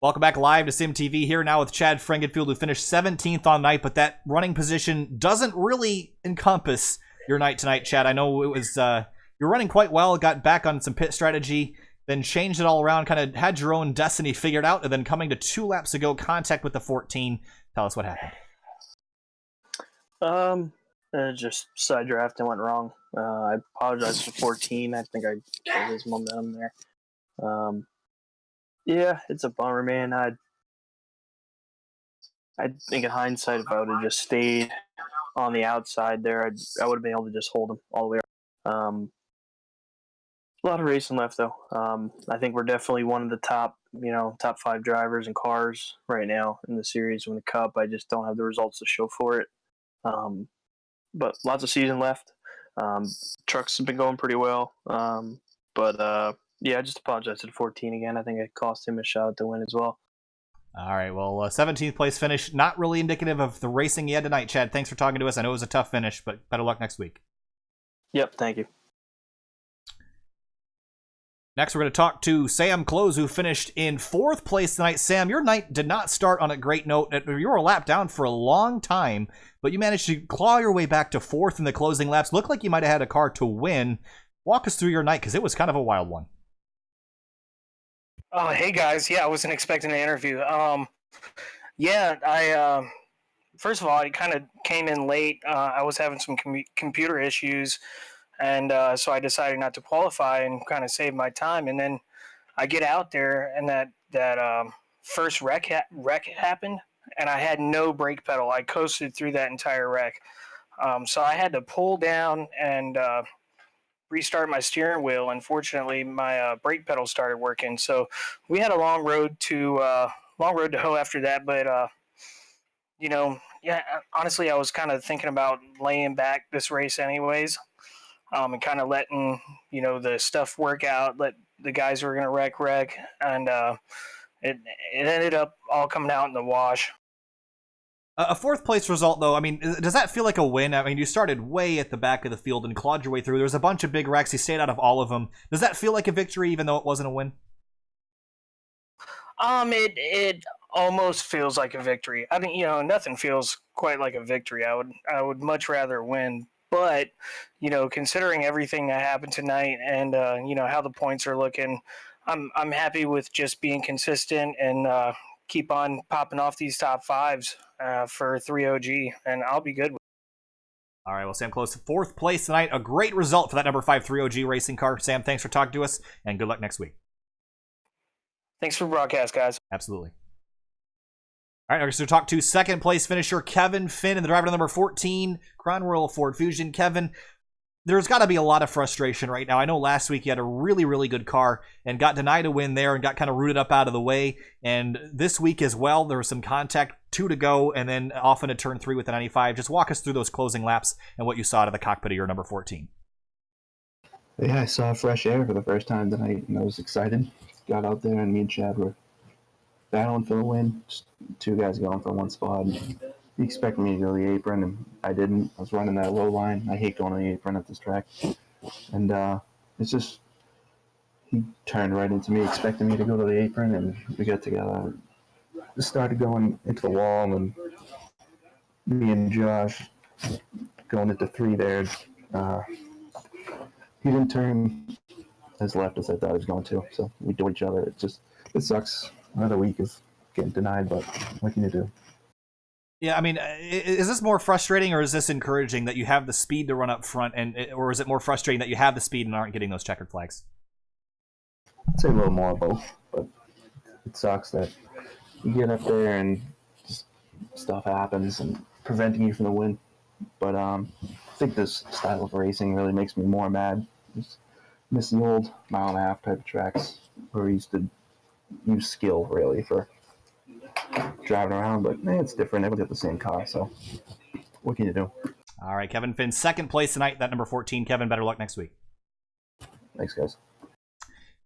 Welcome back live to SimTV here now with Chad Frankenfield, who finished 17th on night, but that running position doesn't really encompass your night tonight, Chad. I know it was you're running quite well, got back on some pit strategy, then changed it all around, kind of had your own destiny figured out, and then coming to 2 laps ago, contact with the 14. Tell us what happened. Just side draft and went wrong. I apologize for 14. I think I killed his momentum there. Yeah, it's a bummer, man. I think in hindsight, if I would have just stayed on the outside there, I would have been able to just hold him all the way around. A lot of racing left, though. I think we're definitely one of the top 5 drivers and cars right now in the series. When the Cup, I just don't have the results to show for it. But lots of season left. Trucks have been going pretty well. Yeah, I just apologize to the 14 again. I think it cost him a shot at the win as well. All right, well, 17th place finish, not really indicative of the racing you had tonight, Chad. Thanks for talking to us. I know it was a tough finish, but better luck next week. Yep, thank you. Next, we're going to talk to Sam Close, who finished in 4th place tonight. Sam, your night did not start on a great note. You were a lap down for a long time, but you managed to claw your way back to 4th in the closing laps. Looked like you might have had a car to win. Walk us through your night, because it was kind of a wild one. Oh, hey guys. Yeah, I wasn't expecting an interview. First of all, I kind of came in late. I was having some computer issues, and so I decided not to qualify and kind of save my time. And then I get out there, and that first wreck happened, and I had no brake pedal. I coasted through that entire wreck. So I had to pull down and restart my steering wheel. Unfortunately, my brake pedal started working. So we had a long road to hoe after that. But honestly, I was kind of thinking about laying back this race anyways, and kind of letting the stuff work out. Let the guys who were going to wreck, and it ended up all coming out in the wash. A 4th place result, though, I mean, does that feel like a win? I mean, you started way at the back of the field and clawed your way through. There was a bunch of big wrecks. You stayed out of all of them. Does that feel like a victory, even though it wasn't a win? It almost feels like a victory. I mean, nothing feels quite like a victory. I would much rather win. But, considering everything that happened tonight and, how the points are looking, I'm happy with just being consistent and keep on popping off these top 5s for 3OG, and I'll be good with it. All right, well, Sam Close, 4th place tonight. A great result for that number 5 3OG racing car. Sam, thanks for talking to us, and good luck next week. Thanks for the broadcast, guys. Absolutely. All right, next to talk to 2nd place finisher Kevin Finn and the driver number 14, Crown Royal Ford Fusion. Kevin, there's got to be a lot of frustration right now. I know last week you had a really, really good car and got denied a win there and got kind of rooted up out of the way. And this week as well, there was some contact, 2 to go, and then off into turn 3 with the 95. Just walk us through those closing laps and what you saw out of the cockpit of your number 14. Yeah, I saw fresh air for the first time tonight, and I was excited. Got out there, and me and Chad were battling for the win. Just 2 guys going for 1 spot. He expected me to go to the apron, and I didn't. I was running that low line. I hate going on the apron at this track. And it's just, he turned right into me, expecting me to go to the apron, and we got together. Just started going into the wall, and me and Josh going into 3 there. He didn't turn as left as I thought he was going to, so we do each other. It sucks. Another week of getting denied, but what can you do? Yeah, I mean, is this more frustrating or is this encouraging that you have the speed to run up front, or is it more frustrating that you have the speed and aren't getting those checkered flags? I'd say a little more of both, but it sucks that you get up there and just stuff happens and preventing you from the win. But I think this style of racing really makes me more mad. Just miss the old mile-and-a-half type of tracks where we used to use skill really for driving around, but it's different. Everybody's got the same car, so what can you do? All right, Kevin Finn, 2nd place tonight, that number 14. Kevin, better luck next week. Thanks, guys.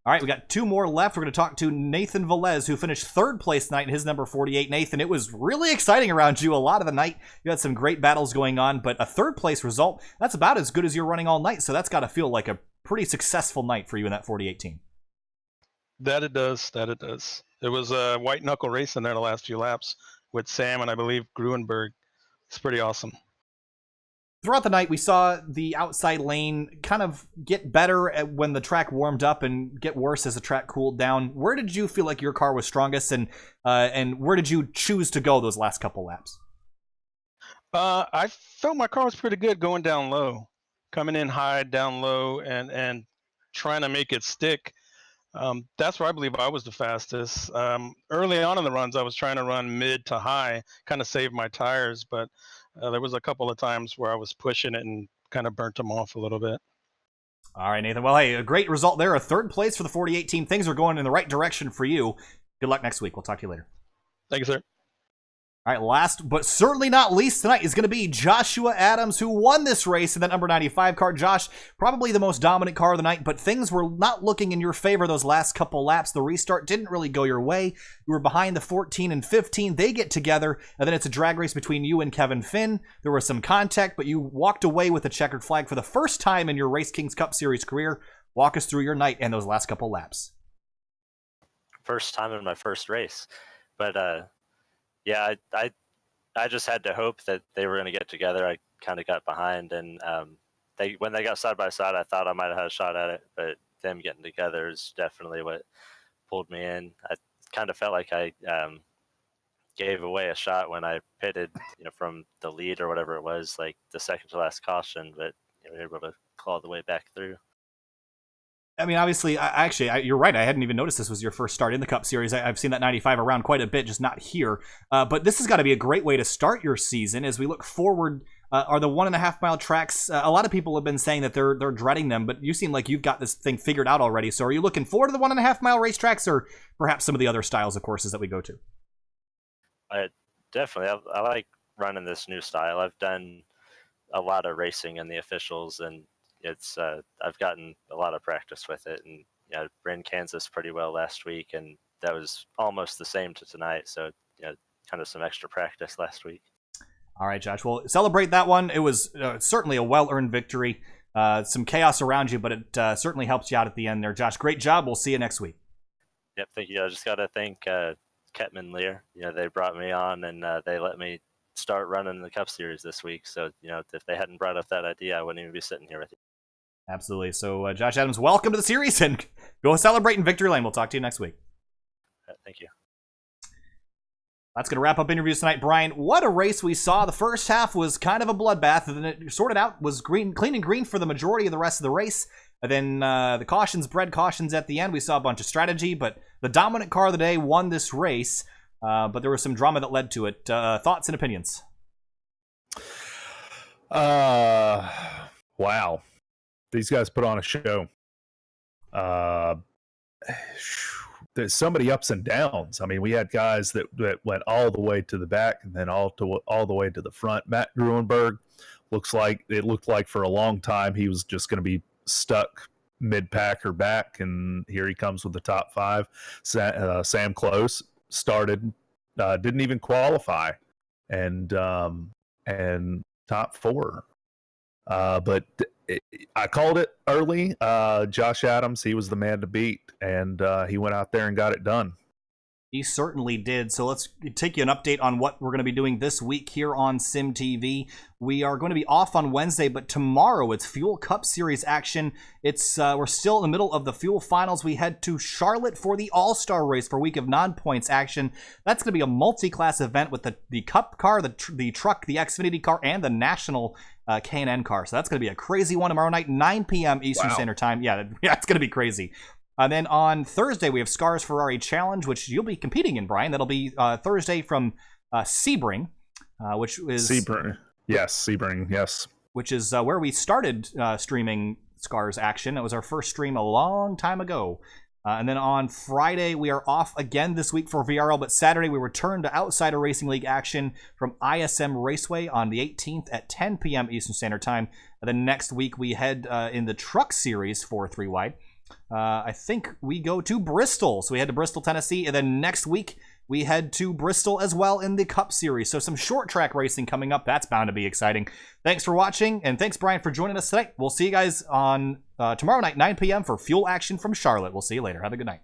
All right, we got 2 more left. We're going to talk to Nathan Velez, who finished 3rd place tonight in his number 48. Nathan, it was really exciting around you a lot of the night. You had some great battles going on, but a 3rd place result, that's about as good as you're running all night, so that's got to feel like a pretty successful night for you in that 48 team. That it does. It was a white knuckle race in there the last few laps with Sam and I believe Gruenberg. It's pretty awesome. Throughout the night, we saw the outside lane kind of get better when the track warmed up and get worse as the track cooled down. Where did you feel like your car was strongest, and where did you choose to go those last couple laps? I felt my car was pretty good going down low, coming in high, down low, and trying to make it stick. That's where I believe I was the fastest. Early on in the runs, I was trying to run mid to high, kind of save my tires, but there was a couple of times where I was pushing it and kind of burnt them off a little bit. All right, Nathan. Well, hey, a great result there. A third place for the 48 team. Things are going in the right direction for you. Good luck next week. We'll talk to you later. Thank you, sir. All right, last but certainly not least tonight is going to be Joshua Adams, who won this race in that number 95 car. Josh, probably the most dominant car of the night, but things were not looking in your favor those last couple laps. The restart didn't really go your way. You were behind the 14 and 15. They get together, and then it's a drag race between you and Kevin Finn. There was some contact, but you walked away with a checkered flag for the first time in your RaceKings Cup Series career. Walk us through your night and those last couple laps. First time in my first race. But, yeah, I just had to hope that they were going to get together. I kind of got behind, and when they got side by side, I thought I might have had a shot at it, but them getting together is definitely what pulled me in. I kind of felt like I gave away a shot when I pitted, from the lead or whatever it was, like the second to last caution, but we were able to claw the way back through. I mean, obviously, you're right. I hadn't even noticed this was your first start in the Cup Series. I've seen that 95 around quite a bit, just not here. But this has got to be a great way to start your season as we look forward. Are the 1.5 mile tracks? A lot of people have been saying that they're dreading them, but you seem like you've got this thing figured out already. So, are you looking forward to the 1.5 mile racetracks, or perhaps some of the other styles of courses that we go to? Definitely, I like running this new style. I've done a lot of racing in the officials, and it's I've gotten a lot of practice with it, and I ran Kansas pretty well last week, and that was almost the same to tonight. So kind of some extra practice last week. All right, Josh. Well, celebrate that one. It was certainly a well-earned victory. Some chaos around you, but it certainly helps you out at the end there, Josh. Great job. We'll see you next week. Yep, thank you. I just got to thank Kettman Lear. They brought me on, and they let me start running the Cup Series this week. So if they hadn't brought up that idea, I wouldn't even be sitting here with you. Absolutely. So, Josh Adams, welcome to the series, and go celebrate in Victory Lane. We'll talk to you next week. Thank you. That's going to wrap up interviews tonight. Brian, what a race we saw. The first half was kind of a bloodbath, and then it sorted out, was clean and green for the majority of the rest of the race. And then the cautions bred cautions at the end. We saw a bunch of strategy, but the dominant car of the day won this race. But there was some drama that led to it. Thoughts and opinions? Wow. These guys put on a show. There's so many ups and downs. I mean, we had guys that went all the way to the back and then all the way to the front. Matt Gruenberg looked like for a long time he was just going to be stuck mid-pack or back, and here he comes with the top five. Sam Close started, didn't even qualify, and top four. But I called it early. Josh Adams, he was the man to beat, and he went out there and got it done. He certainly did. So let's take you an update on what we're going to be doing this week here on Sim TV. We are going to be off on Wednesday, but tomorrow it's Fuel Cup Series action. It's we're still in the middle of the Fuel Finals. We head to Charlotte for the All-Star Race for Week of Non-Points action. That's going to be a multi-class event with the Cup car, the truck, the Xfinity car, and the National K&N car. So that's going to be a crazy one tomorrow night, 9 p.m. Eastern Standard Time. Yeah, it's going to be crazy. And then on Thursday, we have Scars Ferrari Challenge, which you'll be competing in, Brian. That'll be Thursday from Sebring, which is... Sebring, yes. Which is where we started streaming Scars action. It was our first stream a long time ago. And then on Friday, we are off again this week for VRL, but Saturday we return to Outsider Racing League action from ISM Raceway on the 18th at 10 p.m. Eastern Standard Time. And then next week, we head in the Truck Series for 3Wide. I think we go to Bristol. So we head to Bristol, Tennessee, and then next week we head to Bristol as well in the Cup Series. So some short track racing coming up. That's bound to be exciting. Thanks for watching, and thanks, Brian, for joining us tonight. We'll see you guys on tomorrow night, 9 p.m. for Fuel Action from Charlotte. We'll see you later. Have a good night.